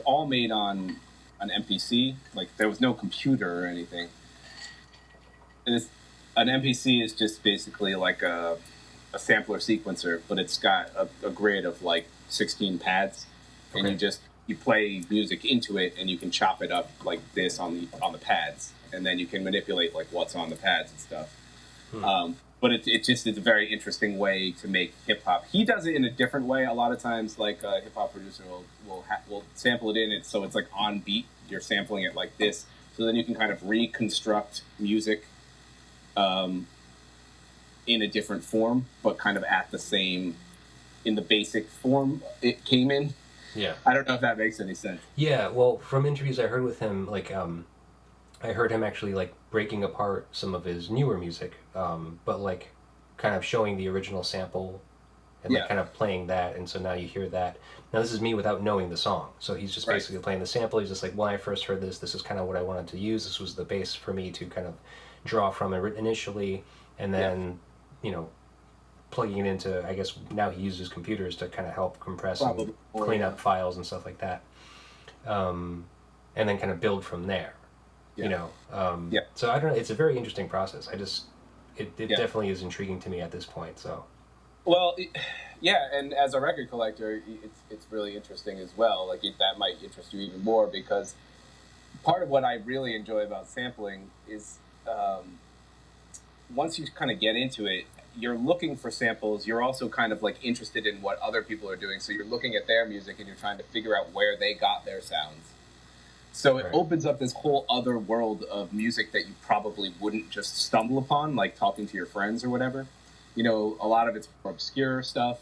all made on an MPC. Like there was no computer or anything. An MPC is just basically like a sampler sequencer, but it's got a grid of like 16 pads, and you play music into it, and you can chop it up like this on the pads, and then you can manipulate like what's on the pads and stuff. But it's a very interesting way to make hip hop. He does it in a different way. A lot of times, like a hip hop producer will sample it in it, so it's like on beat. You're sampling it like this, so then you can kind of reconstruct music in a different form, but kind of at the same in the basic form it came in. Yeah. I don't know if that makes any sense. Yeah, well, from interviews I heard with him, like, I heard him actually, like, breaking apart some of his newer music, but, like, kind of showing the original sample and, like, kind of playing that, and so now you hear that. Now, this is me without knowing the song, so he's just basically playing the sample. He's just like, when I first heard this is kind of what I wanted to use. This was the base for me to kind of draw from initially, and then, you know, plugging it into, I guess now he uses computers to kind of help compress and clean up files and stuff like that, and then kind of build from there, you know. So I don't know, it's a very interesting process. It definitely is intriguing to me at this point. So well, yeah, and as a record collector, it's really interesting as well. Like that might interest you even more, because part of what I really enjoy about sampling is once you kind of get into it, you're looking for samples. You're also kind of like interested in what other people are doing. So you're looking at their music and you're trying to figure out where they got their sounds. So it opens up this whole other world of music that you probably wouldn't just stumble upon, like talking to your friends or whatever. You know, a lot of it's obscure stuff,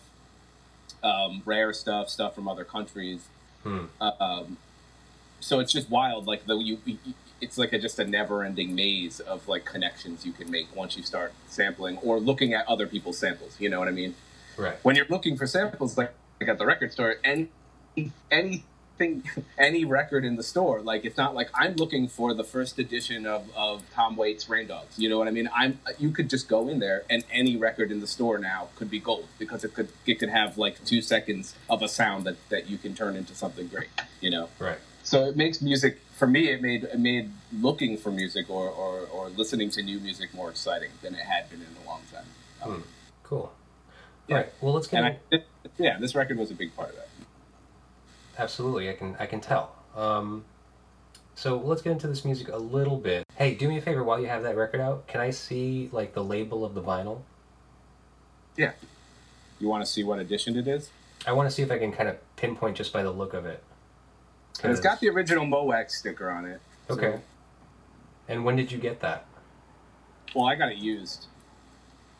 rare stuff from other countries. So it's just wild. Like it's like just a never-ending maze of like connections you can make once you start sampling or looking at other people's samples. You know what I mean? Right. When you're looking for samples, like at the record store, any record in the store, like it's not like I'm looking for the first edition of Tom Waits' Rain Dogs. You know what I mean? You could just go in there and any record in the store now could be gold, because it could have like 2 seconds of a sound that you can turn into something great. You know? Right. So it makes music, for me, it made looking for music or listening to new music more exciting than it had been in a long time. Cool. Yeah. All right. Well, let's get. This record was a big part of that. Absolutely, I can tell. So let's get into this music a little bit. Hey, do me a favor while you have that record out. Can I see like the label of the vinyl? Yeah. You want to see what edition it is? I want to see if I can kind of pinpoint just by the look of it. And it's got the original Moax sticker on it. Okay. So. And when did you get that? Well, I got it used.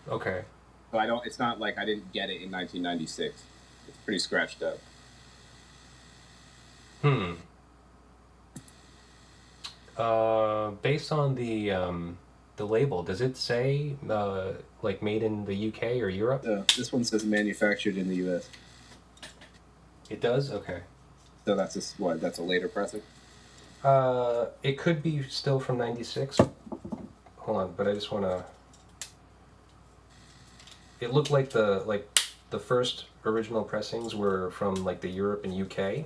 Okay. So it's not like I didn't get it in 1996. It's pretty scratched up. Based on the label, does it say like made in the UK or Europe? This one says manufactured in the US. It does? Okay. So that's that's a later pressing? It could be still from 96. Hold on, but I just want to... It looked like the first original pressings were from like the Europe and UK.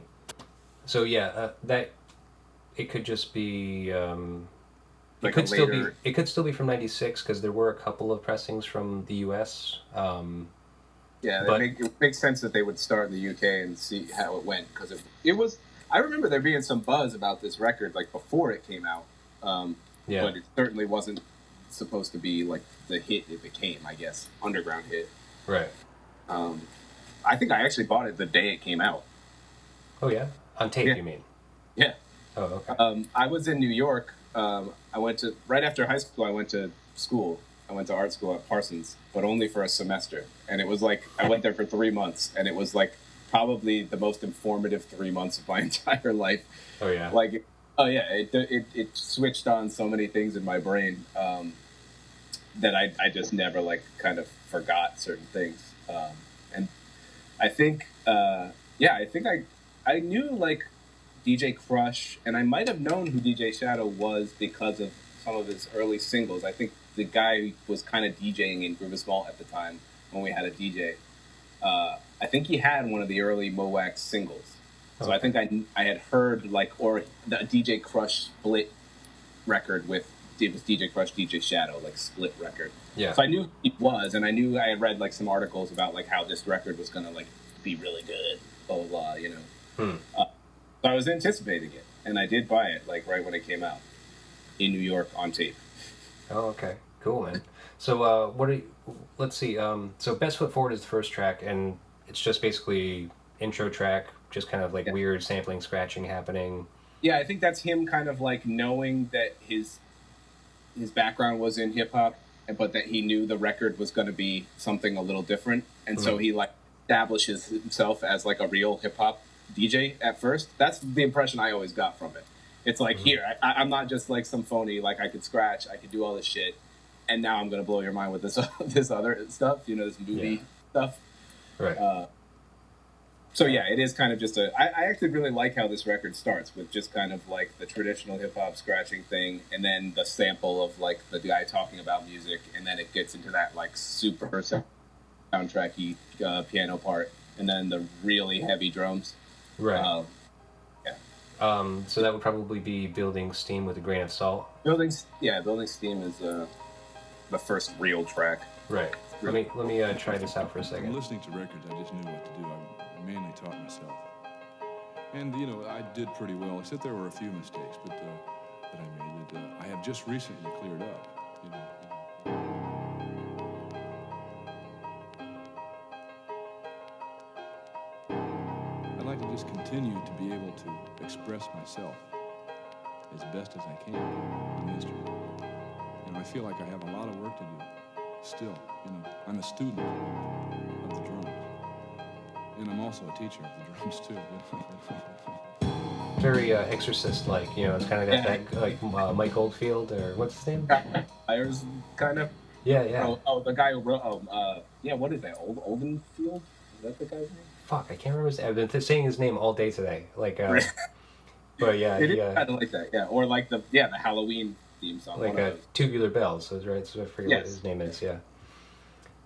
So yeah, that it could just be Like it could still be from 96, because there were a couple of pressings from the US. It makes sense that they would start in the UK and see how it went, because it was. I remember there being some buzz about this record like before it came out, but it certainly wasn't supposed to be like the hit it became. I guess underground hit. Right. I think I actually bought it the day it came out. Oh yeah, on tape, you mean? Yeah. Oh okay. I was in New York. Right after high school, I went to school. I went to art school at Parsons, but only for a semester. And it was like, I went there for 3 months, and it was like probably the most informative 3 months of my entire life. Oh yeah. It switched on so many things in my brain that I just never like kind of forgot certain things. And I think, I knew like DJ Crush, and I might have known who DJ Shadow was because of some of his early singles. I think the guy was kind of DJing in Gruvis Malt at the time when we had a DJ. I think he had one of the early Moax singles. So okay. I think I had heard or the DJ Crush split record with DJ Crush, DJ Shadow, like split record. Yeah. So I knew he was, and I knew I had read like some articles about like how this record was gonna like be really good, blah blah blah, you know. So I was anticipating it, and I did buy it like right when it came out in New York on tape. Oh, okay, cool, man. So let's see. So Best Foot Forward is the first track, and it's just basically intro track, just kind of like weird sampling, scratching happening. Yeah, I think that's him kind of like knowing that his background was in hip hop, but that he knew the record was going to be something a little different, and so he like establishes himself as like a real hip hop DJ at first. That's the impression I always got from it. It's like, here, I'm not just like some phony, like I could scratch, I could do all this shit, and now I'm gonna blow your mind with this this other stuff, you know, this movie stuff. Right. So yeah, it is kind of just I actually really like how this record starts with just kind of like the traditional hip hop scratching thing, and then the sample of like the guy talking about music, and then it gets into that like super soundtracky piano part, and then the really heavy drums. Right. So that would probably be Building Steam with a Grain of Salt. Building Steam is the first real track. Right. Let me try this out for a second. Listening to records, I just knew what to do. I mainly taught myself, and you know, I did pretty well. Except there were a few mistakes, but that I made that I have just recently cleared up. You know. I'd like to just continue to be able to express myself as best as I can in the instrument. You know, I feel like I have a lot of work to do still. You know, I'm a student of the drums, and I'm also a teacher of the drums too. Very Exorcist-like, you know. It's kind of got that like Mike Oldfield, or what's his name? Myers, kind of. Yeah. Oh, the guy who wrote. What is that? Oldenfield? Is that the guy's name? Fuck, I can't remember his name. I've been saying his name all day today. Like, but yeah, it is kind of like that. Yeah, or like the Halloween theme song. Like Tubular Bells. So right. So I forget what his name is. Yeah.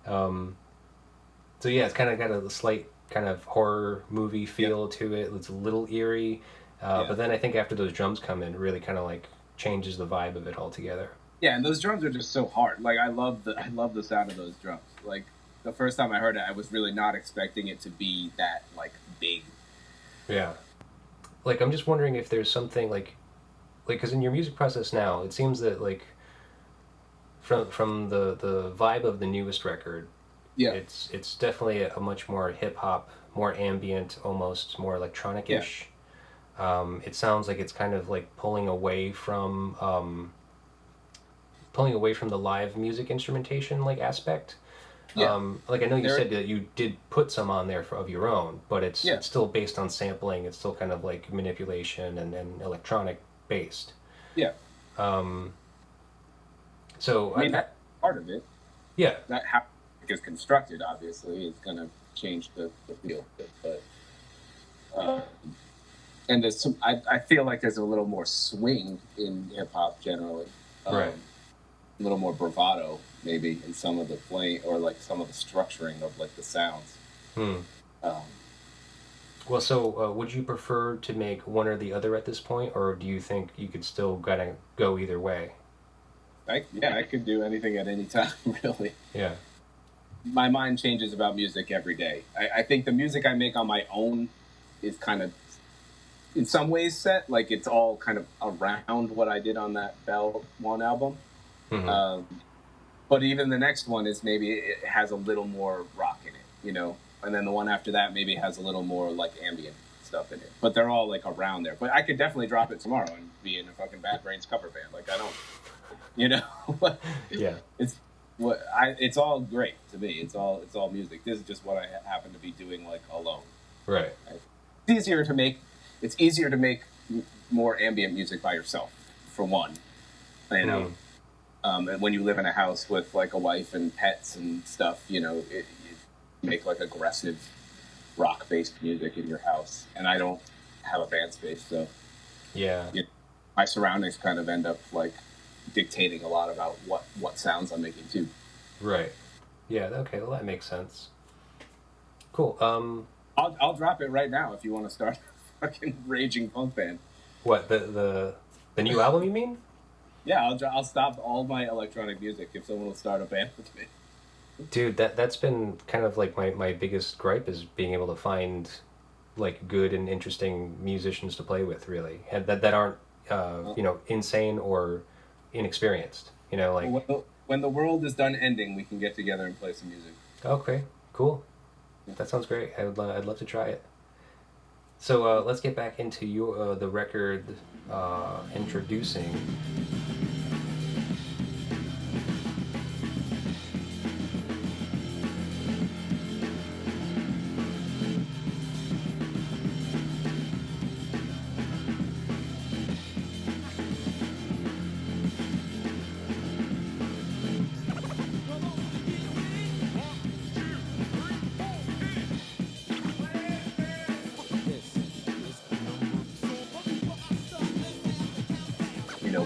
So yeah, it's kind of got a slight kind of horror movie feel to it. It's a little eerie, but then I think after those drums come in, it really kind of like changes the vibe of it altogether. Yeah, and those drums are just so hard. Like I love the sound of those drums. Like the first time I heard it, I was really not expecting it to be that like big. Yeah. Like I'm just wondering if there's something like because in your music process now, it seems that like from the vibe of the newest record, it's definitely a much more hip hop, more ambient, almost more electronic-ish. Yeah. It sounds like it's kind of like pulling away from the live music instrumentation like aspect. Yeah. Like I know you said that you did put some on there of your own, but it's still based on sampling. It's still kind of like manipulation and electronic based. Yeah. So I mean, that's part of it. Yeah. That how it is constructed, obviously, is going to change the feel of it. But and there's some, I feel like there's a little more swing in hip hop generally. Right. A little more bravado, maybe, in some of the playing or like some of the structuring of like the sounds. Well, so would you prefer to make one or the other at this point, or do you think you could still gotta go either way? I could do anything at any time, really. Yeah. My mind changes about music every day. I think the music I make on my own is kind of, in some ways, set. Like, it's all kind of around what I did on that Belll 1 album. Mm-hmm. But even the next one is maybe it has a little more rock in it, you know? And then the one after that maybe has a little more, like, ambient stuff in it. But they're all, like, around there. But I could definitely drop it tomorrow and be in a fucking Bad Brains cover band. Like, I don't... You know, yeah, it's all great to me. It's all music. This is just what I happen to be doing like alone. Right. It's easier to make more ambient music by yourself, for one. You know, and when you live in a house with like a wife and pets and stuff, you know, you make like aggressive rock-based music in your house. And I don't have a band space, so my surroundings kind of end up like dictating a lot about what sounds I'm making too. Right. Yeah. Okay. Well, that makes sense. Cool. I'll drop it right now if you want to start a fucking raging punk band. What the new album? You mean? Yeah. I'll stop all my electronic music if someone will start a band with me. Dude, that's been kind of like my biggest gripe is being able to find like good and interesting musicians to play with, really, and that aren't you know, insane or inexperienced, you know, like when the world is done ending, we can get together and play some music. Okay, cool. That sounds great. I'd love to try it. So let's get back into your the record, Endtroducing.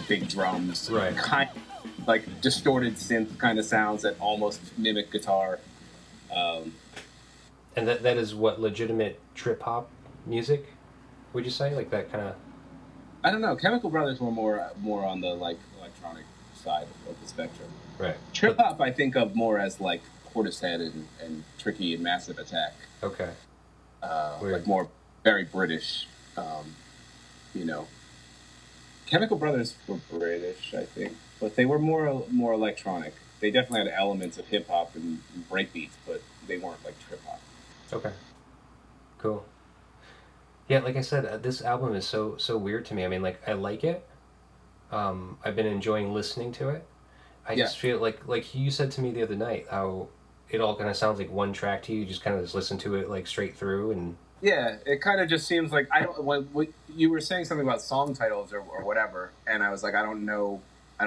big drums, Right. kind of like distorted synth kind of sounds that almost mimic guitar. And that is what, legitimate trip hop music, would you say? Like that kind of... I don't know. Chemical Brothers were more on the like electronic side of the spectrum. Right. Trip hop I think of more as like Portishead and Tricky and Massive Attack. Okay. Like more very British. You know, Chemical Brothers were British, I think, but they were more electronic. They definitely had elements of hip hop and breakbeats, but they weren't like trip hop. Okay. Cool. Yeah, like I said, this album is so weird to me. I mean, like, I like it. I've been enjoying listening to it. I just feel like you said to me the other night, how it all kind of sounds like one track to you. You just kind of just listen to it like straight through, and yeah, it kind of just seems like when you were saying something about song titles or whatever, and I was like, I don't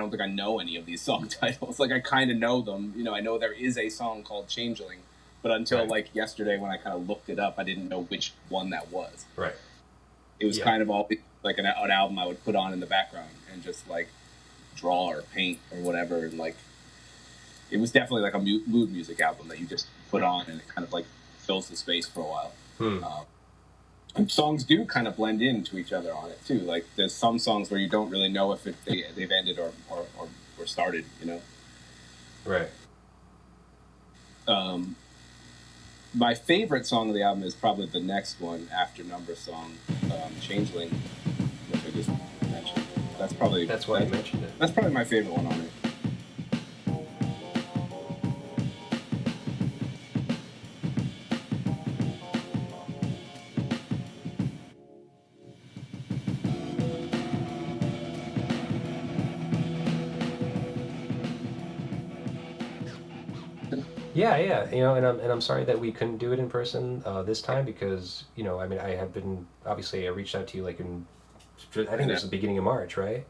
think I know any of these song titles. Like, I kind of know them. You know, I know there is a song called Changeling, but until like yesterday when I kind of looked it up, I didn't know which one that was. Right. It was kind of all like an album I would put on in the background and just like draw or paint or whatever, and like it was definitely like a mood music album that you just put on and it kind of like fills the space for a while. And songs do kind of blend into each other on it too. Like there's some songs where you don't really know if they've ended or started, you know. Right. My favorite song of the album is probably the next one after Number Song, Changeling, which I just mentioned. That's why you mentioned it. That's probably my favorite one on it. Yeah, you know, and I'm sorry that we couldn't do it in person this time, because, you know, I mean, I reached out to you like I think it was the beginning of March, right?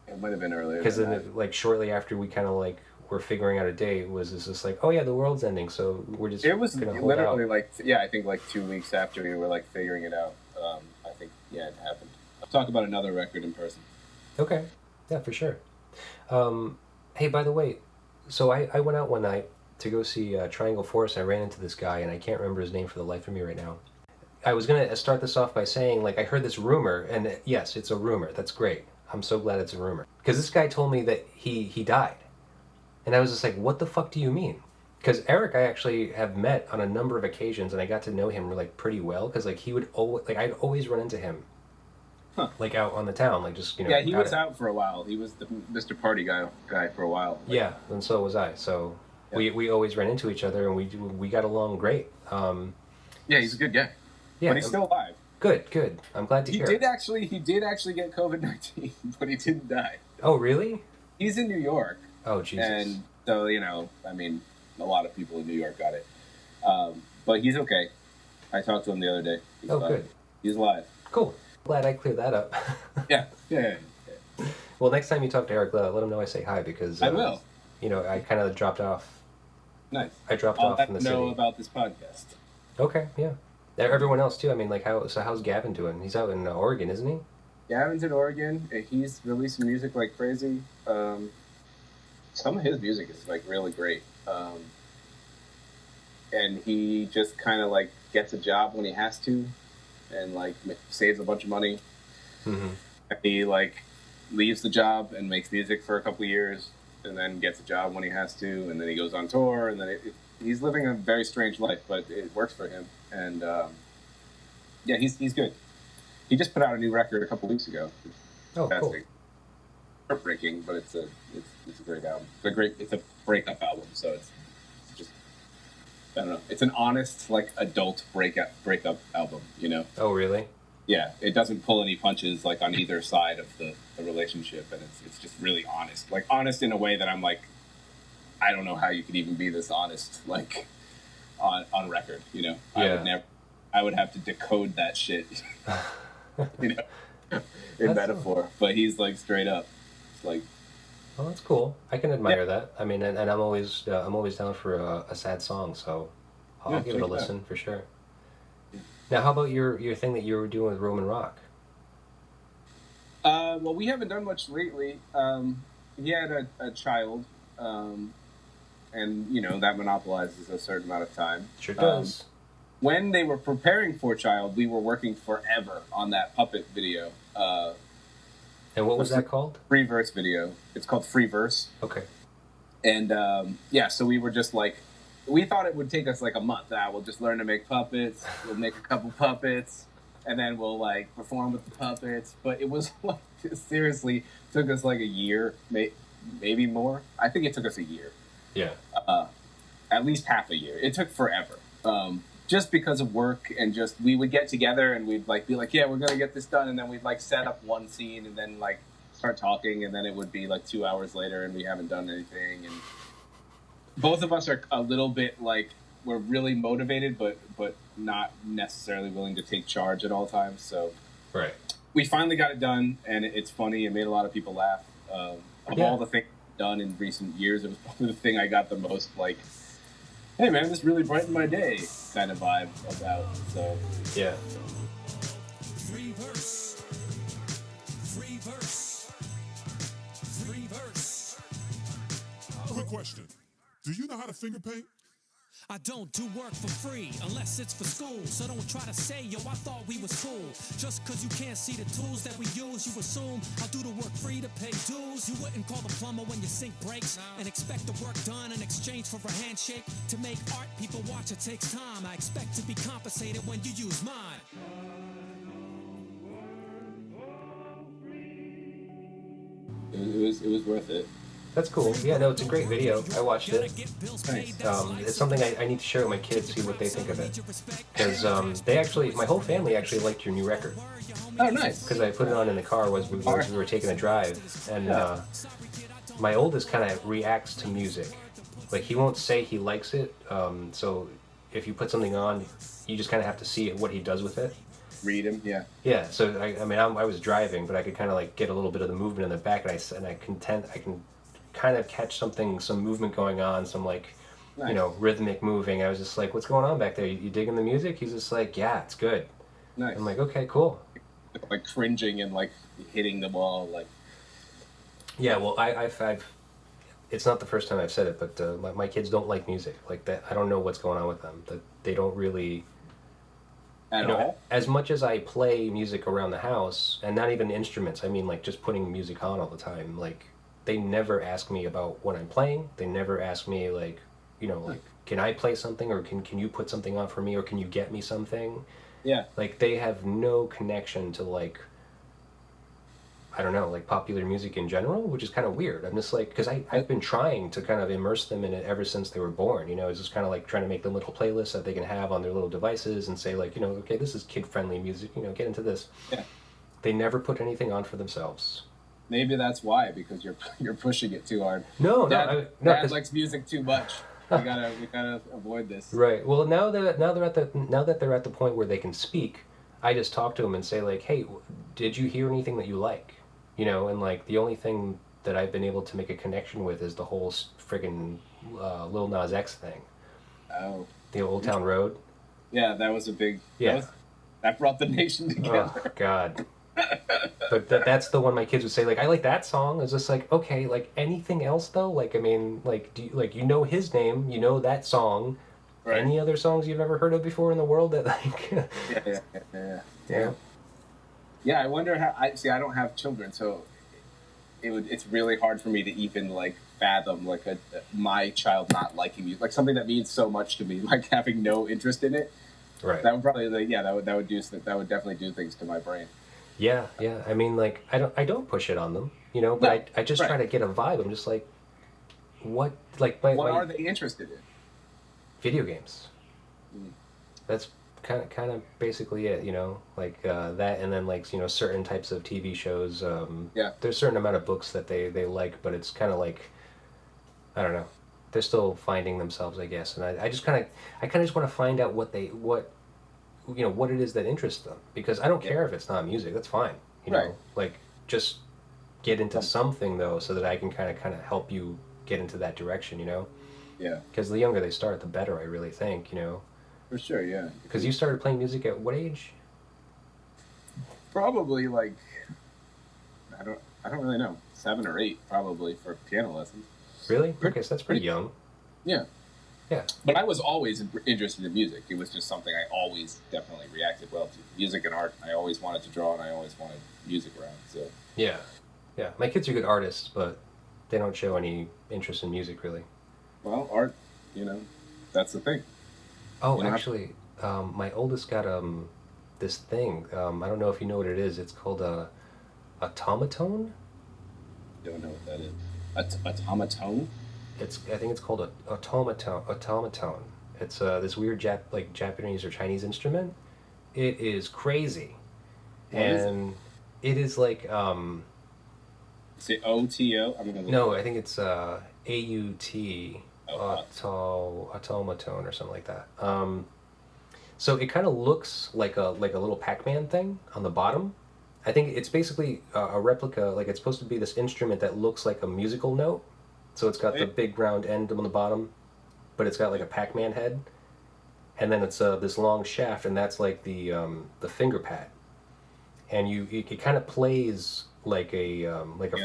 It might have been earlier. Because then, like, shortly after we kind of like were figuring out a date, was just like, oh yeah, the world's ending, so we're just. It was literally like, yeah, I think like 2 weeks after we were like figuring it out. I think it happened. I'll talk about another record in person. Okay, yeah, for sure. Hey, by the way, so I went out one night to go see Triangle Force. I ran into this guy, and I can't remember his name for the life of me right now. I was going to start this off by saying, like, I heard this rumor, and yes, it's a rumor. That's great. I'm so glad it's a rumor. Because this guy told me that he died. And I was just like, what the fuck do you mean? Because Eric, I actually have met on a number of occasions, and I got to know him, like, pretty well, because, like, he would always, like, I'd always run into him. Huh. Like, out on the town, like, just, you know. Yeah, he was out for a while. He was the Mr. Party guy for a while. Like, yeah, and so was I, so... Yeah. We always ran into each other, and we got along great. Yeah, he's a good guy. Yeah, but he's still alive. Good. I'm glad to hear. He did actually get COVID-19, but he didn't die. Oh, really? He's in New York. Oh, Jesus. And so, you know, I mean, a lot of people in New York got it. But he's okay. I talked to him the other day. He's alive. Good. He's alive. Cool. Glad I cleared that up. Yeah. Well, next time you talk to Eric, let him know I say hi, because... I will. You know, I kind of dropped off. Nice. I dropped off in the city. I'll know about this podcast. Okay, yeah. Everyone else, too. I mean, like, how's Gavin doing? He's out in Oregon, isn't he? Gavin's in Oregon. He's releasing music like crazy. Some of his music is, like, really great. And he just kind of, like, gets a job when he has to and, like, saves a bunch of money. Mm-hmm. He, like, leaves the job and makes music for a couple of years, and then gets a job when he has to, and then he goes on tour, and then he's living a very strange life, but it works for him. And yeah, he's good. He just put out a new record a couple weeks ago. Oh, cool. Heartbreaking, but it's a great album. It's a breakup album, so it's just, I don't know. It's an honest, like, adult breakup album, you know? Oh, really? Yeah, it doesn't pull any punches, like, on either side of the relationship, and it's just really honest. Like, honest in a way that I'm like, I don't know how you could even be this honest, like, on record, you know? Yeah. I would have to decode that shit, you know, in metaphor. But he's, like, straight up. It's like... Well, that's cool. I can admire that. I mean, and I'm always down for a sad song, so I'll give it a listen for sure. Now, how about your thing that you were doing with Roman Rock? Well, we haven't done much lately. He had a child, and that monopolizes a certain amount of time. Sure does. When they were preparing for Child, we were working forever on that puppet video. And what was that called? Free verse video. It's called Free Verse. Okay. And so we were just like, we thought it would take us like a month. We'll just learn to make puppets. We'll make a couple puppets, and then we'll like perform with the puppets. But it was like, seriously, took us like a year, maybe more. I think it took us a year. Yeah. At least half a year. It took forever. Just because of work, and just we would get together and we'd like be like, yeah, we're gonna get this done, and then we'd like set up one scene and then like start talking, and then it would be like 2 hours later and we haven't done anything. And both of us are a little bit like, we're really motivated but not necessarily willing to take charge at all times. So right, we finally got it done, and it's funny. It made a lot of people laugh. Of all the things done in recent years, it was probably the thing I got the most like, hey man, this really brightened my day kind of vibe about. So yeah. Free verse. Free verse. Free verse. Quick question. Do you know how to finger paint? I don't do work for free unless it's for school. So don't try to say, yo, I thought we was cool. Just cause you can't see the tools that we use, you assume I'll do the work free to pay dues. You wouldn't call the plumber when your sink breaks and expect the work done in exchange for a handshake. To make art, people watch, it takes time. I expect to be compensated when you use mine. it was worth it. That's cool. Yeah, no, it's a great video. I watched it. Thanks. It's something I need to share with my kids, see what they think of it. Because my whole family actually liked your new record. Oh, nice. Because I put it on in the car as we were taking a drive. And my oldest kind of reacts to music. Like, he won't say he likes it. So if you put something on, you just kind of have to see what he does with it. Read him, yeah. Yeah, so I was driving, but I could kind of like get a little bit of the movement in the back, and I can kind of catch some movement going on, some like, Nice. Rhythmic moving. I was just like, what's going on back there? You digging the music? He's just like, yeah, it's good. Nice. I'm like, okay, cool. Like cringing and like hitting the wall, like. Yeah, well, I've it's not the first time I've said it, but my kids don't like music like that. I don't know what's going on with them. That they don't really. At all? As much as I play music around the house, and not even instruments, I mean like just putting music on all the time, like they never ask me about what I'm playing. They never ask me like, like, can I play something, or can you put something on for me, or can you get me something? Yeah. Like they have no connection to like, I don't know, like popular music in general, which is kind of weird. I'm just like, because I've been trying to kind of immerse them in it ever since they were born. It's just kind of like trying to make them little playlists that they can have on their little devices and say like, okay, this is kid-friendly music, get into this. Yeah. They never put anything on for themselves. Maybe that's why, because you're pushing it too hard. Dad Dad likes music too much. We gotta avoid this. Right. Well, now that they're at the point where they can speak, I just talk to them and say like, hey, did you hear anything that you like? And like the only thing that I've been able to make a connection with is the whole friggin' Lil Nas X thing. Oh. The Old Town Road. Yeah, that was a big. Yeah. That brought the nation together. Oh God. But that's the one my kids would say like, I like that song. It's just like, okay, like anything else though? Like, I mean, like, do you, his name, that song. Right. Any other songs you've ever heard of before in the world that like? Yeah. Yeah, I wonder how. I don't have children, so it's really hard for me to even like fathom like my child not liking music, like something that means so much to me, like having no interest in it. Right. That would probably that would definitely do things to my brain. Yeah. I mean, like I don't push it on them, but I just try to get a vibe. I'm just like, what what are they interested in? Video games. That's kind of basically it, like that, and then like certain types of TV shows. There's a certain amount of books that they like, but it's kind of like, I don't know, they're still finding themselves, I guess. And I just kind of just want to find out what it is that interests them, because I don't care if it's not music. That's fine, Right. Like just get into something though, so that I can kind of help you get into that direction, Yeah. Because the younger they start, the better, I really think, For sure, yeah. Because you started playing music at what age? Probably like I don't really know. 7 or 8 probably for piano lessons. Really? Okay, so that's pretty young. Yeah. Yeah. But I was always interested in music. It was just something I always definitely reacted well to. Music and art. I always wanted to draw, and I always wanted music around. So. Yeah. Yeah. My kids are good artists, but they don't show any interest in music, really. Well, art, that's the thing. Oh, actually, my oldest got this thing. I don't know if you know what it is. It's called a automaton. Don't know what that is. Automaton? I think it's called a automaton. Automaton. It's this weird Japanese or Chinese instrument. It is crazy, and it is like Is it OTO? I'm gonna look no, it I think it's AUT automaton or something like that. So it kind of looks like a little Pac-Man thing on the bottom. I think it's basically a replica. Like it's supposed to be this instrument that looks like a musical note. So it's got the big round end on the bottom, but it's got like a Pac-Man head, and then it's this long shaft, and that's like the finger pad, and it kind of plays like a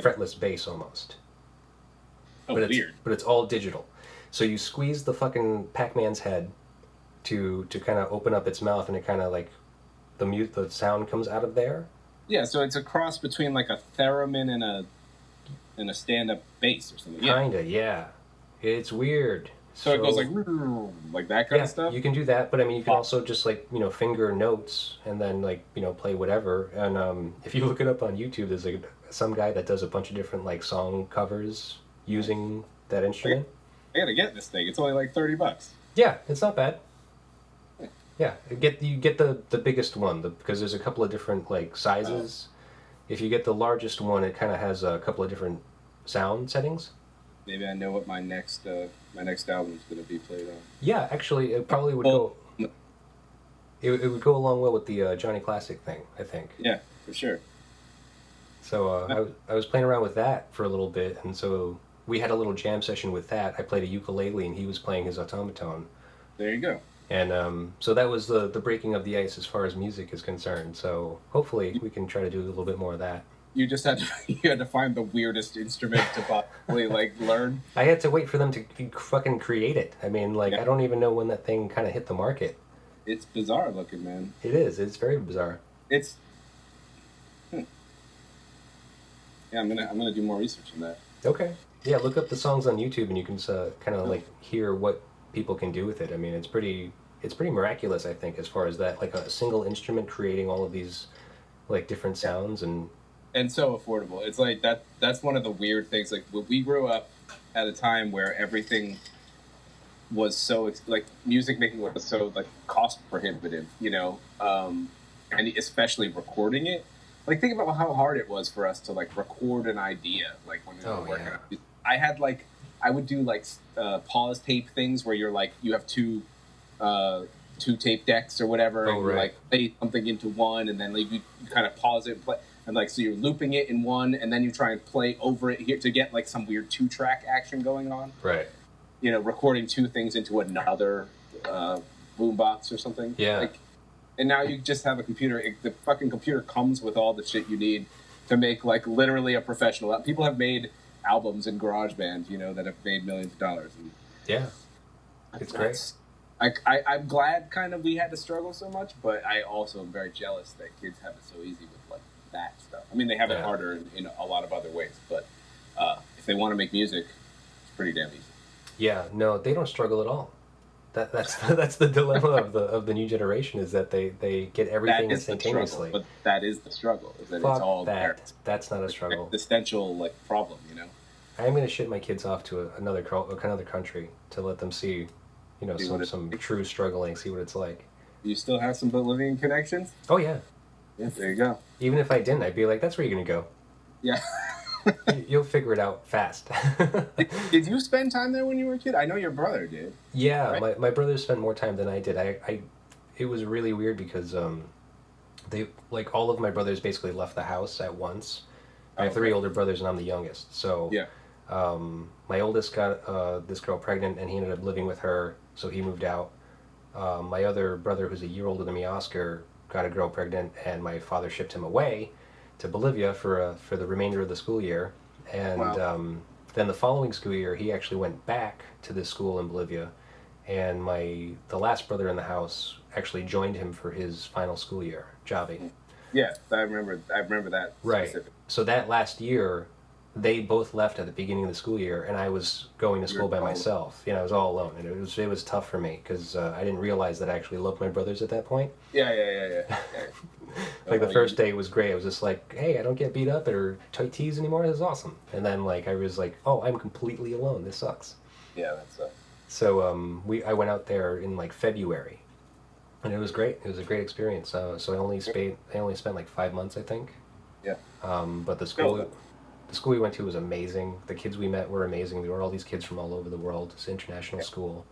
fretless bass almost. Oh, but weird. But it's all digital. So you squeeze the fucking Pac-Man's head to kind of open up its mouth, and it kind of like the sound comes out of there. Yeah, so it's a cross between like a theremin and a stand-up bass or something. Kinda, yeah. It's weird. So it goes like that kind of stuff? You can do that, but I mean, you can also just like, finger notes and then like, play whatever. And if you look it up on YouTube, there's like some guy that does a bunch of different like song covers using that instrument. I gotta get this thing. It's only like $30. Yeah, it's not bad. Yeah, you get the biggest one because there's a couple of different like sizes. If you get the largest one, it kind of has a couple of different sound settings. Maybe I know what my next album is going to be played on. Yeah, actually, it probably would go. It would go along well with the Johnny Classic thing, I think. Yeah, for sure. So I was playing around with that for a little bit, and so we had a little jam session with that. I played a ukulele, and he was playing his automaton. There you go. And so that was the breaking of the ice as far as music is concerned. So hopefully we can try to do a little bit more of that. You just had to find the weirdest instrument to possibly like learn. I had to wait for them to fucking create it. I mean, like, Yeah. I don't even know when that thing kind of hit the market. It's bizarre looking, man. It is. It's very bizarre. It's. Yeah, I'm gonna do more research on that. Okay. Yeah, look up the songs on YouTube, and you can kind of like hear what people can do with it. I mean, it's pretty miraculous, I think, as far as that, like a single instrument creating all of these like different sounds and so affordable. It's like that's one of the weird things. Like we grew up at a time where everything was so like music making was so like cost prohibitive, and especially recording it. Like think about how hard it was for us to like record an idea. Like when we were working on it. I would do like pause tape things where you're like you have two tape decks or whatever, and you like play something into one, and then like you kind of pause it and play, and like so you're looping it in one, and then you try and play over it here to get like some weird 2-track action going on. Right. Recording two things into another boombox or something. Yeah. Like, and now you just have a computer. The fucking computer comes with all the shit you need to make like literally a professional. People have made albums in GarageBand, that have made millions of dollars. And yeah, it's great. I'm glad kind of we had to struggle so much, but I also am very jealous that kids have it so easy with like that stuff. I mean, they have it harder in a lot of other ways, but if they want to make music, it's pretty damn easy. Yeah, no, they don't struggle at all. That's the dilemma of the new generation is that they get everything instantaneously. But that is the struggle. Is that Fuck it's all that. there. That's not a struggle. Existential like problem, I am going to ship my kids off to another country to let them see, some true struggling, see what it's like. You still have some Bolivian connections? Oh yeah. Yeah, there you go. Even if I didn't, I'd be like, that's where you're going to go. Yeah. You'll figure it out fast. Did you spend time there when you were a kid? I know your brother did. Yeah, right? my brother spent more time than I did. It was really weird because they like all of my brothers basically left the house at once. I have 3 older brothers and I'm the youngest. So yeah. My oldest got this girl pregnant and he ended up living with her, so he moved out. My other brother, who's a year older than me, Oscar, got a girl pregnant and my father shipped him away. to Bolivia for the remainder of the school year, and Wow. then the following school year he actually went back to this school in Bolivia, and the last brother in the house actually joined him for his final school year, Javi. Yeah, I remember that Right. specific. So that last year, they both left at the beginning of the school year, and I was going to school by all- myself. I was all alone, and it was tough for me because I didn't realize that I actually loved my brothers at that point. Yeah. Like the Oh, first day was great. I was just like, hey, I don't get beat up or tight tees anymore. This is awesome. And then like I was like, oh, I'm completely alone. This sucks. Yeah, that's So I went out there in like February, and it was great. It was a great experience. So I only spent like 5 months, I think. yeah. But the school we went to was amazing. The kids we met were amazing. There were all these kids from all over the world. It's an international school.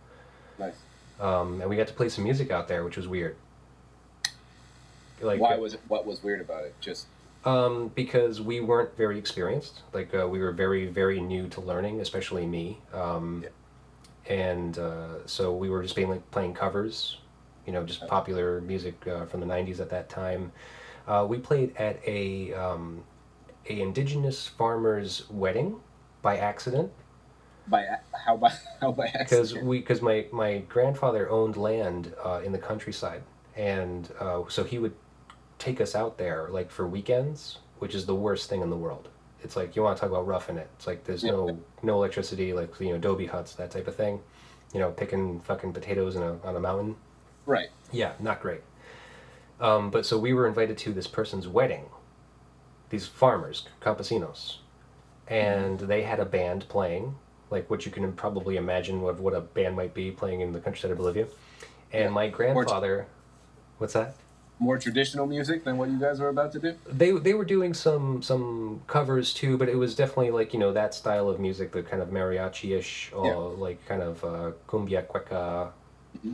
Nice. And we got to play some music out there, which was weird. Like, What was weird about it? Just because we weren't very experienced. Like we were very, very new to learning, especially me. And so we were just playing covers, just popular music from the '90s at that time. We played at a indigenous farmer's wedding by accident. how by accident? Because my grandfather owned land in the countryside, and so he would take us out there like for weekends, which is the worst thing in the world. It's like, you want to talk about roughing it. It's like there's no electricity, like adobe huts, that type of thing. Picking fucking potatoes on a mountain. Right. Yeah, not great. But so we were invited to this person's wedding. These farmers, campesinos, and they had a band playing, like what you can probably imagine of what a band might be playing in the countryside of Bolivia. And my grandfather, what's that? More traditional music than what you guys were about to do? They were doing some covers too, but it was definitely like that style of music, the kind of mariachi-ish or like kind of cumbia cueca,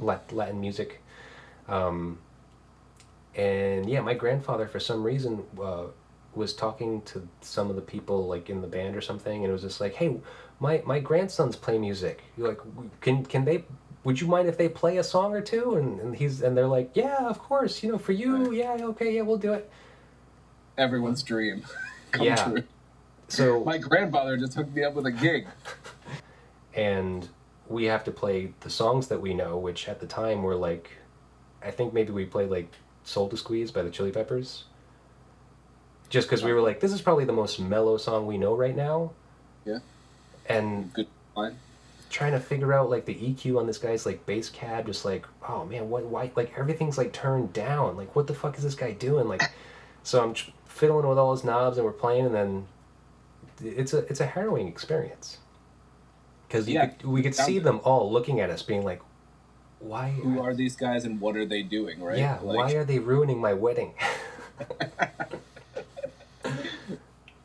Latin music. And yeah, my grandfather for some reason was talking to some of the people like in the band or something, and it was just like, hey, my grandsons play music. You're like, can they? Would you mind if they play a song or two? And they're like, yeah, of course, for you, yeah, okay, yeah, we'll do it. Everyone's dream come Yeah. true. So My grandfather just hooked me up with a gig. and we have to play the songs that we know, which at the time were like, I think maybe we played like Soul to Squeeze by the Chili Peppers. Just because we were like, this is probably the most mellow song we know right now. Yeah. And Good line. trying to figure out like the EQ on this guy's like bass cab, just like, oh man, why, like everything's like turned down, like what the fuck is this guy doing? Like, so I'm fiddling with all his knobs and we're playing, and then it's a harrowing experience because we could see them all looking at us being like, why? Who are these guys and what are they doing, right? Yeah, Like, why are they ruining my wedding?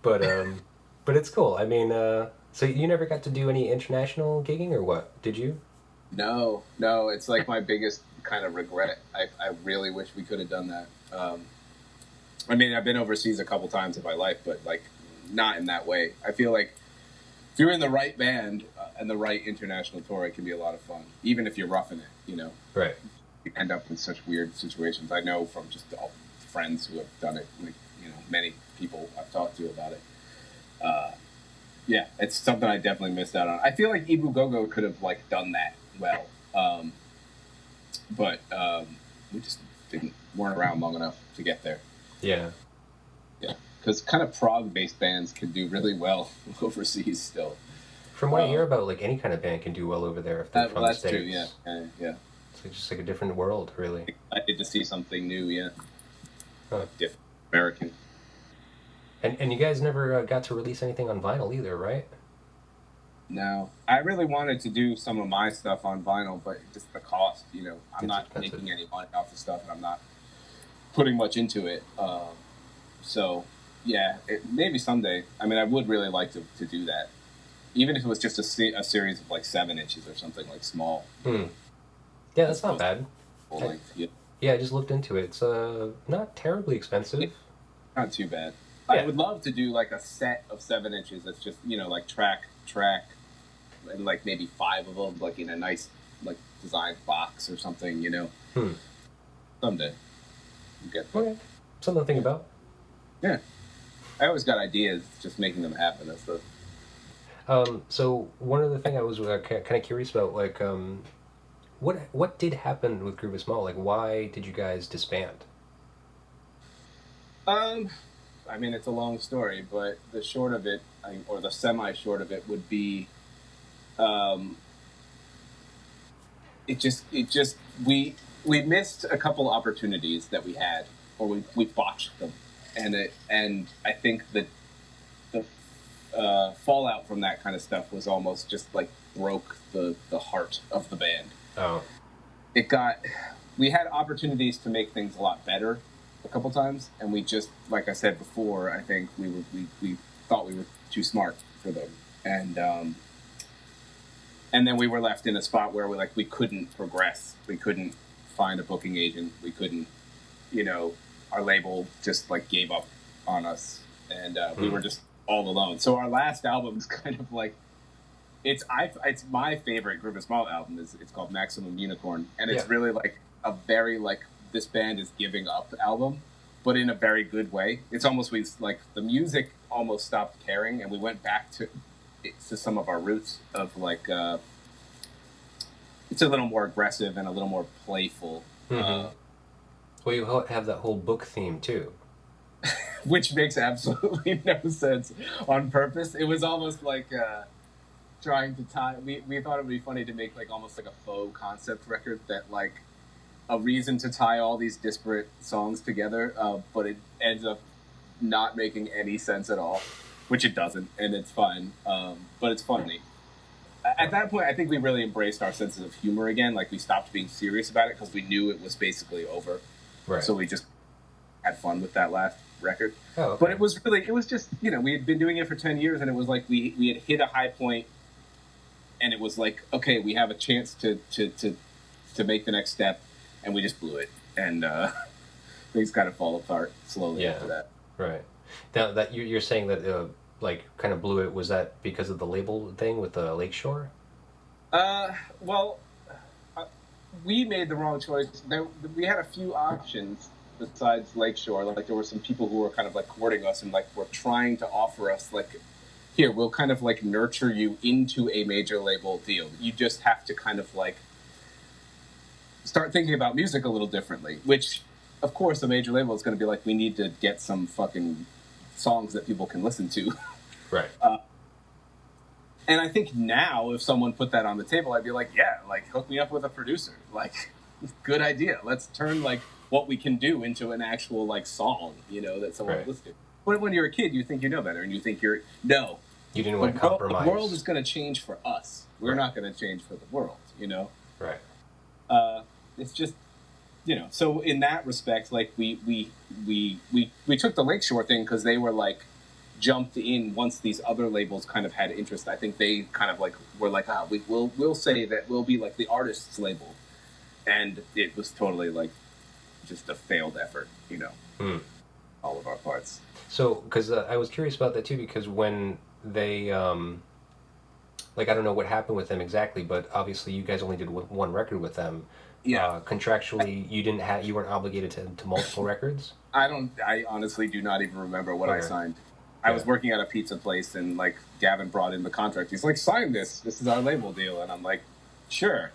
But it's cool. I mean, so you never got to do any international gigging or what? Did you? No, it's like my biggest kind of regret. I really wish we could have done that. I mean, I've been overseas a couple times in my life, but like not in that way. I feel like if you're in the right band and the right international tour, it can be a lot of fun, even if you're roughing it. Right. You end up in such weird situations. I know from just all friends who have done it, like many people I've talked to about it. Yeah, it's something I definitely missed out on. I feel like Ebu Gogo could have like done that well, but we just weren't around long enough to get there. Yeah. Yeah, because kind of prog-based bands can do really well overseas still. From what I hear about, like any kind of band can do well over there if they're from That's the States. true. Yeah. It's like, just like a different world, really. Excited to see something new. Yeah, Huh. different American. And you guys never got to release anything on vinyl either, right? No, I really wanted to do some of my stuff on vinyl, but just the cost. I'm It's not expensive. making any money off the stuff, and I'm not putting much into it. So, yeah, maybe someday. I mean, I would really like to do that, even if it was just a series of like 7 inches or something, like small. Yeah, that's not bad. Full length. Yeah, Yeah, I just looked into it. It's not terribly expensive. not too bad. Yeah. I would love to do like a set of 7 inches that's just like track, and like maybe 5 of them, like in a nice like designed box or something. Hmm. Someday. We'll get there. Okay. Something to think about. Yeah. I always got ideas, just making them happen. That's the. So one other thing I was kind of curious about, like, what did happen with Gruvis Malt? Like, why did you guys disband? I mean, it's a long story, but the short of it, or the semi-short of it, would be, it just we missed a couple opportunities that we had, or we botched them, and I think that the fallout from that kind of stuff was almost just like broke the heart of the band. Oh, We had opportunities to make things a lot better a couple times, and we just, like I said before, I think we thought we were too smart for them, and then we were left in a spot where we couldn't progress, we couldn't find a booking agent, we couldn't, our label just like gave up on us, and we were just all alone. So our last album is kind of like, it's my favorite Gruvis Malt album. It's called Maximum Unicorn, and it's really like a very like this band is giving up album, but in a very good way. It's almost the music almost stopped caring, and we went back to some of our roots of like it's a little more aggressive and a little more playful. well, you have that whole book theme too, which makes absolutely no sense on purpose. It was almost like trying to tie. We thought it would be funny to make like almost like a faux concept record that like a reason to tie all these disparate songs together, but it ends up not making any sense at all, which it doesn't, and it's fine, but it's funny. At that point, I think we really embraced our senses of humor again. Like, we stopped being serious about it because we knew it was basically over. right? So we just had fun with that last record. Oh, okay. But it was just, we had been doing it for 10 years, and it was like we had hit a high point, and it was like, okay, we have a chance to make the next step, and we just blew it. And things kind of fall apart slowly after that. Right. Now that you're saying that like kind of blew it, was that because of the label thing with the Lakeshore? Well, we made the wrong choice. We had a few options besides Lakeshore. Like, there were some people who were kind of like courting us and like were trying to offer us like, here, we'll kind of like nurture you into a major label deal. You just have to kind of like start thinking about music a little differently, which of course a major label is going to be like, we need to get some fucking songs that people can listen to. Right. And I think now, if someone put that on the table, I'd be like, yeah, like, hook me up with a producer. Like, good idea. Let's turn, like, what we can do into an actual, like, song, that someone would listen to. But when you're a kid, you think you know better, and you think no. You didn't want to compromise. The world is going to change for us. We're not going to change for the world, Right. It's just, so in that respect, like, we took the Lakeshore thing because they were, like, jumped in once these other labels kind of had interest. I think they kind of like were like, we'll say that we'll be like the artist's label, and it was totally like just a failed effort, all of our parts. So, because I was curious about that too, because when they like, I don't know what happened with them exactly, but obviously you guys only did one record with them. Yeah. Contractually, you weren't obligated to multiple records. I honestly do not even remember what I signed. I was working at a pizza place, and like Gavin brought in the contract. He's like, sign this. This is our label deal. And I'm like, sure.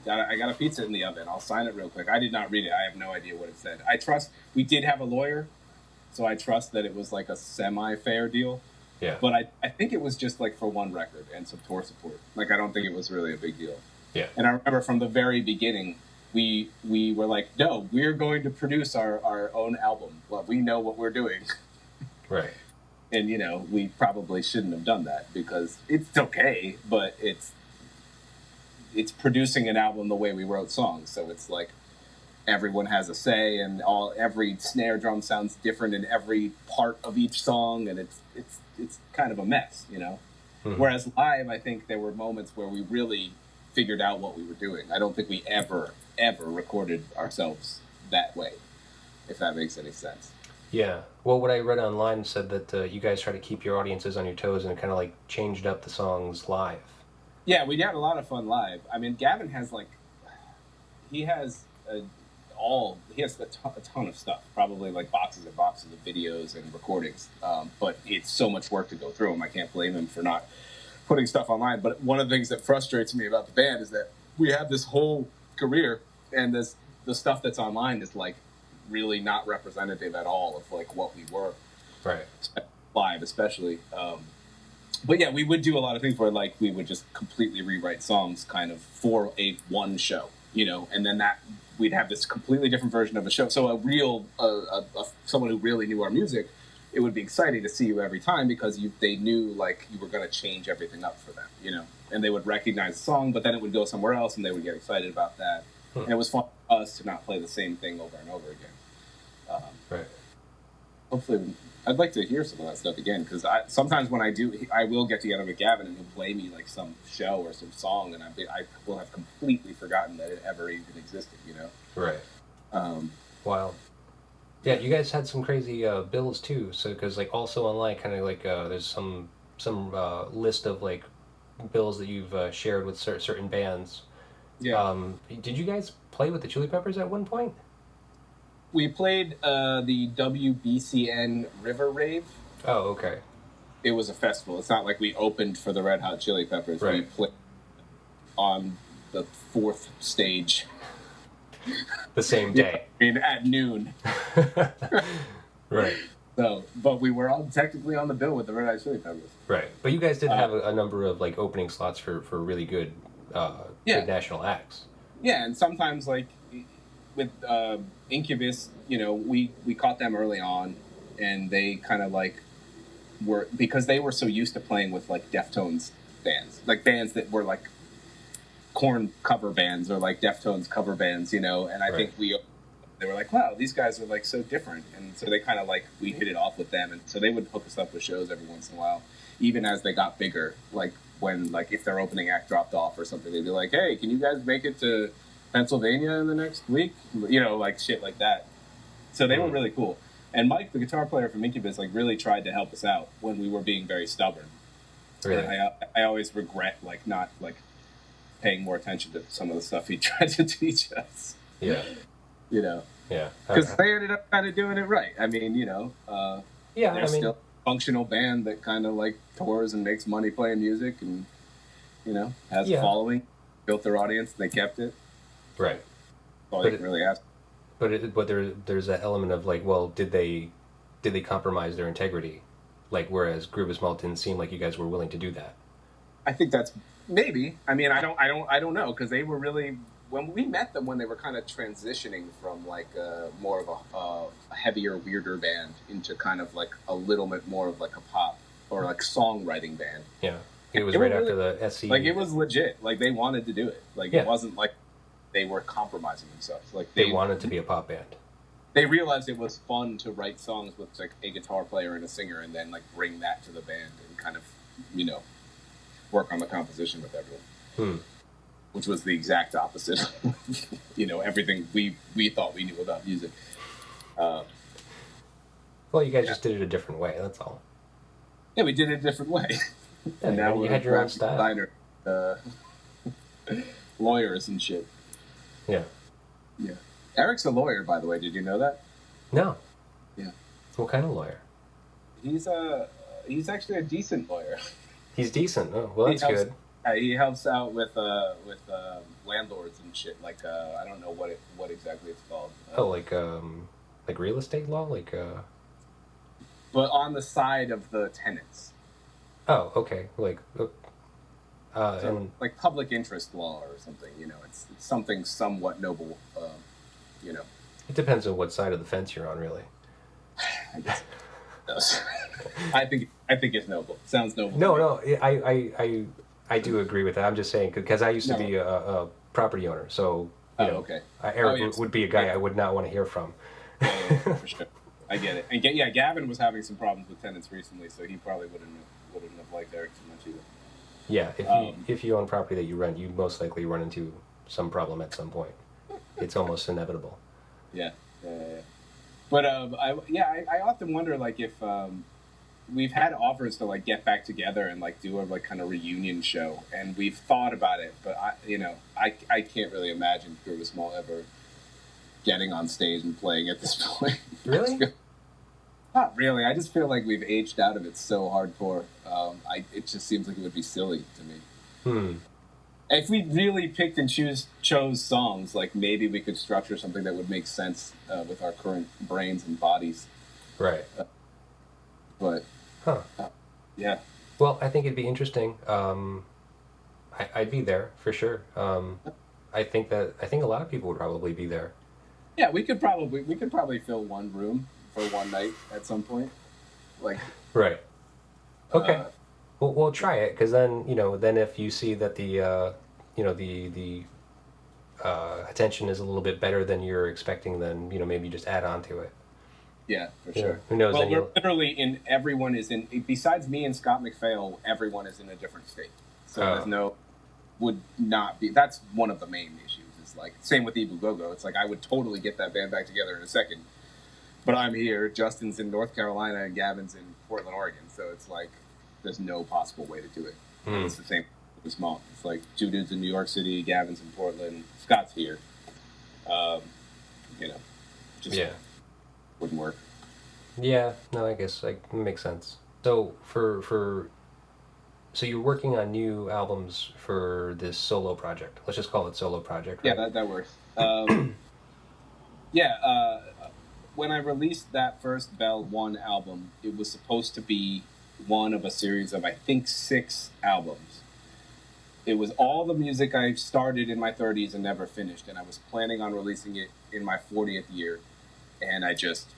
I got a pizza in the oven. I'll sign it real quick. I did not read it. I have no idea what it said. I trust, we did have a lawyer, so I trust that it was like a semi-fair deal. Yeah. But I think it was just like for one record and some tour support. Like, I don't think it was really a big deal. Yeah. And I remember from the very beginning, we were like, no, we're going to produce our own album. Well, we know what we're doing. Right. And, we probably shouldn't have done that because it's okay, but it's producing an album the way we wrote songs. So it's like everyone has a say, and every snare drum sounds different in every part of each song, and it's kind of a mess, Mm-hmm. Whereas live, I think there were moments where we really figured out what we were doing. I don't think we ever recorded ourselves that way, if that makes any sense. Yeah. Well, what I read online said that you guys try to keep your audiences on your toes and kind of like changed up the songs live. Yeah, we had a lot of fun live. I mean, Gavin has he has a ton of stuff, probably like boxes and boxes of videos and recordings. But it's so much work to go through them. I can't blame him for not putting stuff online. But one of the things that frustrates me about the band is that we have this whole career, and the stuff that's online is like really not representative at all of like what we were, right, live especially. But yeah, we would do a lot of things where like we would just completely rewrite songs kind of for one show, you know, and then that we'd have this completely different version of a show. So a real someone who really knew our music, it would be exciting to see you every time because they knew like you were going to change everything up for them, you know, and they would recognize the song, but then it would go somewhere else and they would get excited about that. And it was fun for us to not play the same thing over and over again. right. Hopefully, I'd like to hear some of that stuff again because sometimes when I do, I will get together with Gavin and he'll play me like some show or some song, and I will have completely forgotten that it ever even existed. You know? Right. Wow. Yeah, you guys had some crazy bills too. So because like also online, kind of like there's some list of like bills that you've shared with certain bands. Yeah. Did you guys play with the Chili Peppers at one point? We played the WBCN River Rave. Oh, okay. It was a festival. It's not like we opened for the Red Hot Chili Peppers. Right. We played on the fourth stage. The same day. Yeah, I mean, at noon. Right. So, but we were all technically on the bill with the Red Hot Chili Peppers. Right. But you guys did have a number of like opening slots for really good, good national acts. Yeah, and sometimes like with Incubus, you know, we caught them early on, and they kind of like were, because they were so used to playing with like Deftones bands, like bands that were like Korn cover bands or like Deftones cover bands, you know, and I think they were like, wow, these guys are like so different, and so they kind of like, we hit it off with them, and so they would hook us up with shows every once in a while, even as they got bigger, like when, like if their opening act dropped off or something, they'd be like, hey, can you guys make it to Pennsylvania in the next week, you know, like shit like that. So they were really cool, and Mike, the guitar player from Incubus, like really tried to help us out when we were being very stubborn. Really? And I always regret like not like paying more attention to some of the stuff he tried to teach us. Yeah. You know. Yeah. Because they ended up kind of doing it right. I mean, you know, they're still a functional band that kind of like tours and makes money playing music, and you know, has a following, built their audience, and they kept it. Right. All you can really ask. But there's that element of like, well, did they compromise their integrity? Like, whereas Gruvis Malt didn't seem like you guys were willing to do that. I think that's maybe. I mean, I don't know, because they were really, when we met them, when they were kind of transitioning from like more of a heavier, weirder band into kind of like a little bit more of like a pop or like songwriting band. Yeah, it was right after the SC. Like it was legit. Like they wanted to do it. Like it wasn't like they were compromising themselves. Like they wanted to be a pop band. They realized it was fun to write songs with like a guitar player and a singer, and then like bring that to the band and kind of, you know, work on the composition with everyone. Which was the exact opposite. You know, everything we thought we knew about music. Well, you guys just did it a different way. That's all. Yeah, we did it a different way. And now you had your own style. Designer, lawyers and shit. Yeah. Yeah. Eric's a lawyer, by the way. Did you know that? No. Yeah. What kind of lawyer? He's actually a decent lawyer. He's decent. Oh, well, that's good. He helps out with landlords and shit. Like I don't know what exactly it's called. Like real estate law, But on the side of the tenants. Oh, okay. Like public interest law or something. You know, it's something somewhat noble. You know. It depends on what side of the fence you're on, really. I guess it does. I think it's noble. Sounds noble. No, I do agree with that. I'm just saying because I used to be a property owner, so you know, okay. Eric would be a guy I would not want to hear from. Yeah, for sure. I get it. And Gavin was having some problems with tenants recently, so he probably wouldn't have liked Eric too much either. Yeah, if you own property that you rent, you most likely run into some problem at some point. It's almost inevitable. Yeah. But I often wonder like if we've had offers to like get back together and like do a like kind of reunion show, and we've thought about it, but I can't really imagine Gruvis Malt ever getting on stage and playing at this point. Really? Not really. I just feel like we've aged out of it so hardcore. It just seems like it would be silly to me. If we really picked and chose songs, like maybe we could structure something that would make sense with our current brains and bodies. Right. But yeah. Well, I think it'd be interesting. I'd be there for sure. I think a lot of people would probably be there. Yeah, we could probably fill one room for one night at some point. Like. Right. Okay. We'll try it, because then if you see that the attention is a little bit better than you're expecting, then maybe just add on to it. Yeah, for sure. Who knows? Well, we're literally everyone is in, besides me and Scott McPhail, everyone is in a different state. So there's would not be, that's one of the main issues. It's like, same with Ebu Gogo. It's like, I would totally get that band back together in a second. But I'm here, Justin's in North Carolina, and Gavin's in Portland, Oregon. So it's like, there's no possible way to do it. It's the same with Malt. It's like 2 dudes in New York City, Gavin's in Portland, Scott's here. Just wouldn't work. Yeah, no, I guess it makes sense. So so you're working on new albums for this solo project. Let's just call it solo project, right? Yeah, that works. When I released that first Belll 1 album, it was supposed to be one of a series of, I think, 6 albums. It was all the music I started in my 30s and never finished, and I was planning on releasing it in my 40th year, and I just,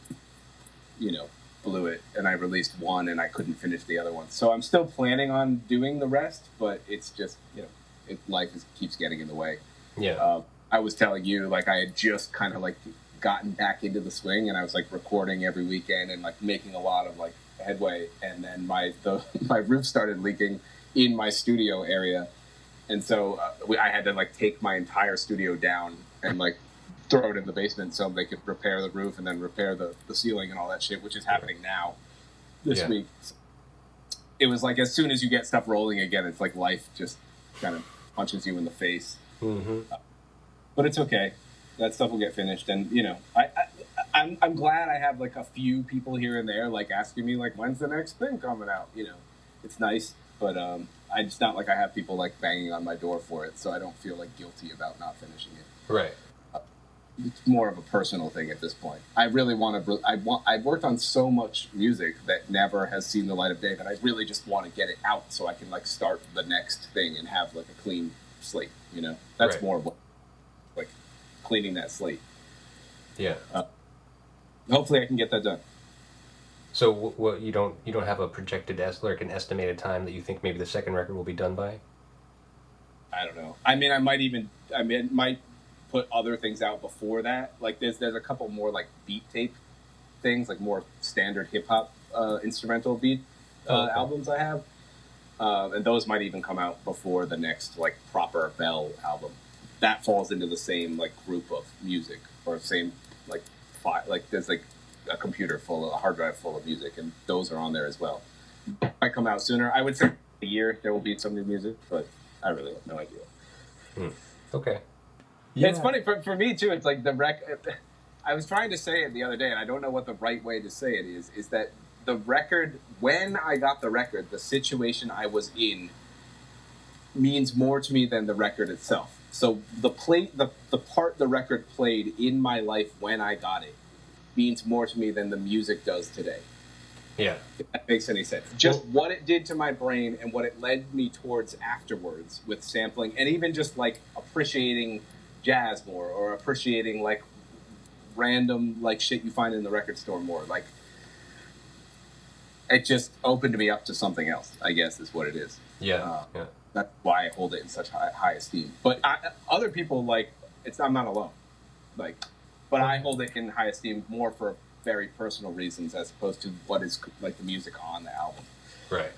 blew it, and I released one, and I couldn't finish the other one. So I'm still planning on doing the rest, but it's just, life keeps getting in the way. Yeah. I was telling you, like, I had just kind of, like, gotten back into the swing, and I was, like, recording every weekend and, like, making a lot of, like, headway, and then my roof started leaking in my studio area, and so I had to, like, take my entire studio down and, like, throw it in the basement so they could repair the roof and then repair the ceiling and all that shit, which is happening now this week. It was like, as soon as you get stuff rolling again, it's like life just kind of punches you in the face. But it's okay. That stuff will get finished, and I'm glad I have, like, a few people here and there, like, asking me, like, when's the next thing coming out? It's nice, but it's not like I have people, like, banging on my door for it, so I don't feel, like, guilty about not finishing it. Right. It's more of a personal thing at this point. I really want to. I've worked on so much music that never has seen the light of day that I really just want to get it out so I can, like, start the next thing and have, like, a clean slate. That's right. more of what, like, cleaning that slate. Yeah. Hopefully, I can get that done. So, what you don't have a projected an estimated time that you think maybe the second record will be done by? I don't know. I mean, I might put other things out before that. Like, there's a couple more, like, beat tape things, like more standard hip hop instrumental beat albums I have, and those might even come out before the next, like, proper Belll album. That falls into the same, like, group of music, or same, like, like, there's, like, a hard drive full of music, and those are on there as well. Might come out sooner. I would say a year there will be some new music, but I really have no idea. Okay. Yeah. It's funny for me too. It's like I was trying to say it the other day, and I don't know what the right way to say it is that the record, when I got the record, the situation I was in means more to me than the record itself. So the part the record played in my life when I got it means more to me than the music does today. Yeah. If that makes any sense. Just what it did to my brain and what it led me towards afterwards with sampling, and even just, like, appreciating jazz more, or appreciating, like, random, like, shit you find in the record store more. Like, it just opened me up to something else, I guess, is what it is. Yeah. That's why I hold it in such high esteem. But other people, like, I'm not alone. Like, but I hold it in high esteem more for very personal reasons as opposed to what is, like, the music on the album. Right.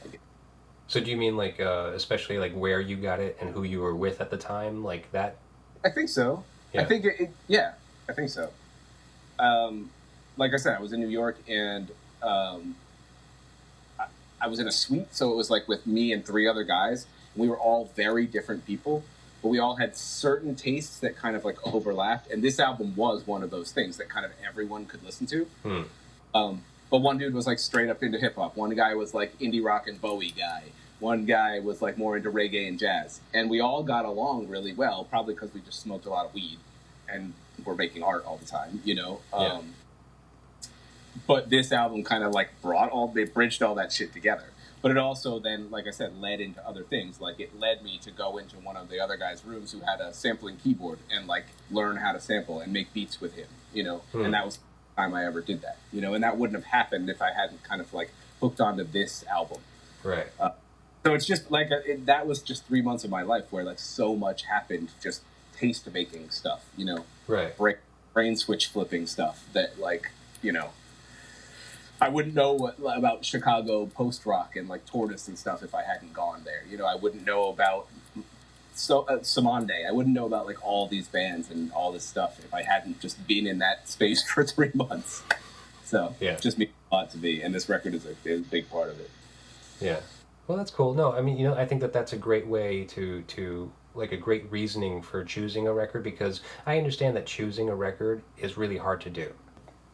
So do you mean, like, especially, like, where you got it and who you were with at the time, like that? I think so. Yeah. I think I think so. Like I said, I was in New York, and I was in a suite, so it was, like, with me and 3 other guys. We were all very different people, but we all had certain tastes that kind of like overlapped, and this album was one of those things that kind of everyone could listen to. But one dude was like straight up into hip hop. One guy was like indie rock and Bowie guy. One guy was like more into reggae and jazz. And we all got along really well, probably because we just smoked a lot of weed and were making art all the time, you know? Yeah. But this album kind of like they bridged all that shit together. But it also then, like I said, led into other things. Like it led me to go into one of the other guys' rooms who had a sampling keyboard and like learn how to sample and make beats with him, you know? And that was the time I ever did that, you know? And that wouldn't have happened if I hadn't kind of like hooked onto this album. Right. So it's just like, that was just 3 months of my life where like so much happened, just taste making stuff, you know? Right. Brain switch flipping stuff that like, you know, I wouldn't know about Chicago post-rock and like Tortoise and stuff if I hadn't gone there. You know, I wouldn't know about Samande. I wouldn't know about like all these bands and all this stuff if I hadn't just been in that space for 3 months. So just means a lot to me, and this record is a big part of it. Yeah. Well, that's cool. No, I mean, you know, I think that that's a great way to like a great reasoning for choosing a record, because I understand that choosing a record is really hard to do.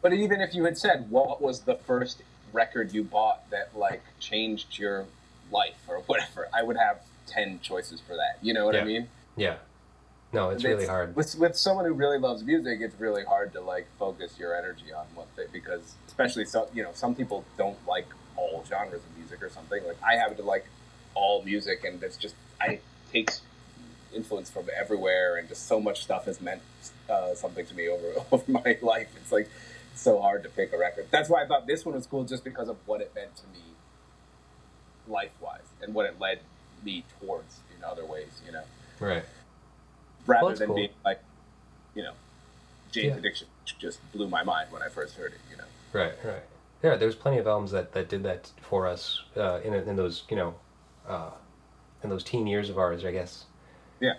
But even if you had said, what was the first record you bought that like changed your life or whatever, I would have 10 choices for that. You know what I mean? Yeah. No, it's really hard. With someone who really loves music, it's really hard to like focus your energy on one thing, because especially some people don't like all genres of music or something. Like I happen to like all music, and it's just I take influence from everywhere, and just so much stuff has meant something to me over my life. It's like so hard to pick a record. That's why I thought this one was cool, just because of what it meant to me life-wise and what it led me towards in other ways, you know. Right. Rather than being like, you know, Jane's Addiction, which just blew my mind when I first heard it, you know. Right. Yeah, there's plenty of albums that did that for us in those, you know, in those teen years of ours, I guess. Yeah.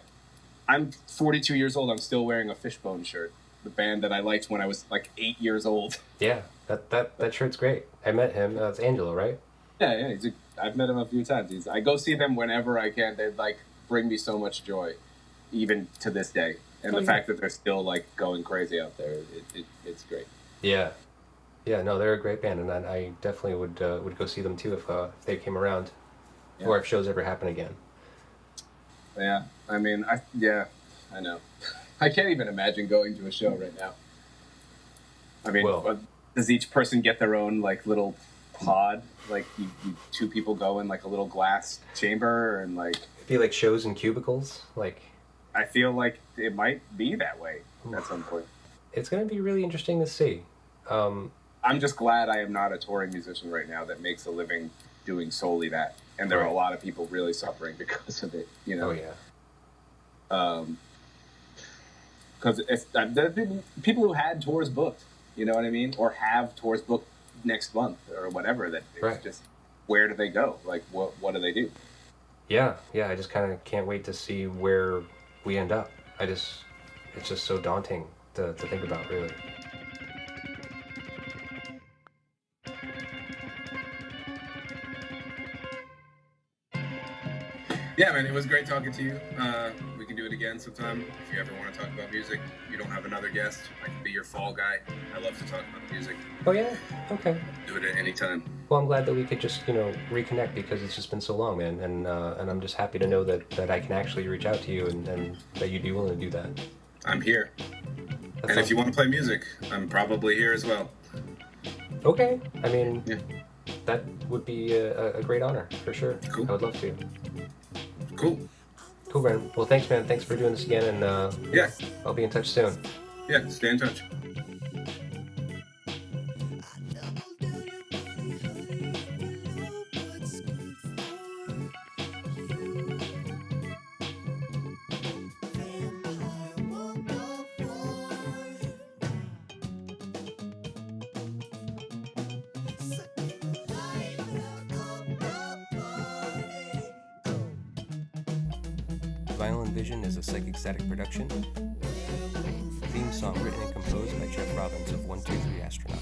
I'm 42 years old. I'm still wearing a Fishbone shirt. The band that I liked when I was like 8 years old. Yeah, that shirt's great. I met him. It's Angelo, right? Yeah. I've met him a few times. I go see them whenever I can. They like bring me so much joy, even to this day. And the fact that they're still like going crazy out there, it's great. Yeah. No, they're a great band, and I definitely would go see them too if they came around, or if shows ever happen again. Yeah, I mean, I know. I can't even imagine going to a show right now. I mean, does each person get their own like little pod? Like you two people go in like a little glass chamber and like... It'd be like shows in cubicles? Like... I feel like it might be that way at some point. It's going to be really interesting to see. I'm just glad I am not a touring musician right now that makes a living doing solely that. And there are a lot of people really suffering because of it, you know? Oh, yeah. Because there have been people who had tours booked, you know what I mean? Or have tours booked next month or whatever. That it's just, where do they go? Like, what do they do? Yeah, I just kind of can't wait to see where we end up. It's just so daunting to think about, really. Yeah, man, it was great talking to you. We can do it again sometime. If you ever want to talk about music, you don't have another guest, I can be your fall guy. I love to talk about music. Oh, yeah? Okay. Do it at any time. Well, I'm glad that we could just, reconnect, because it's just been so long, man. And I'm just happy to know that I can actually reach out to you and that you'd be willing to do that. I'm here. And if you want to play music, I'm probably here as well. Okay. I mean, that would be a great honor, for sure. Cool. I would love to. Cool, man. Well, thanks, man. Thanks for doing this again, and I'll be in touch soon. Yeah, stay in touch. Vinyl and Vision is a Psychic Static production. Theme song written and composed by Jeff Robbins of 123 Astronaut.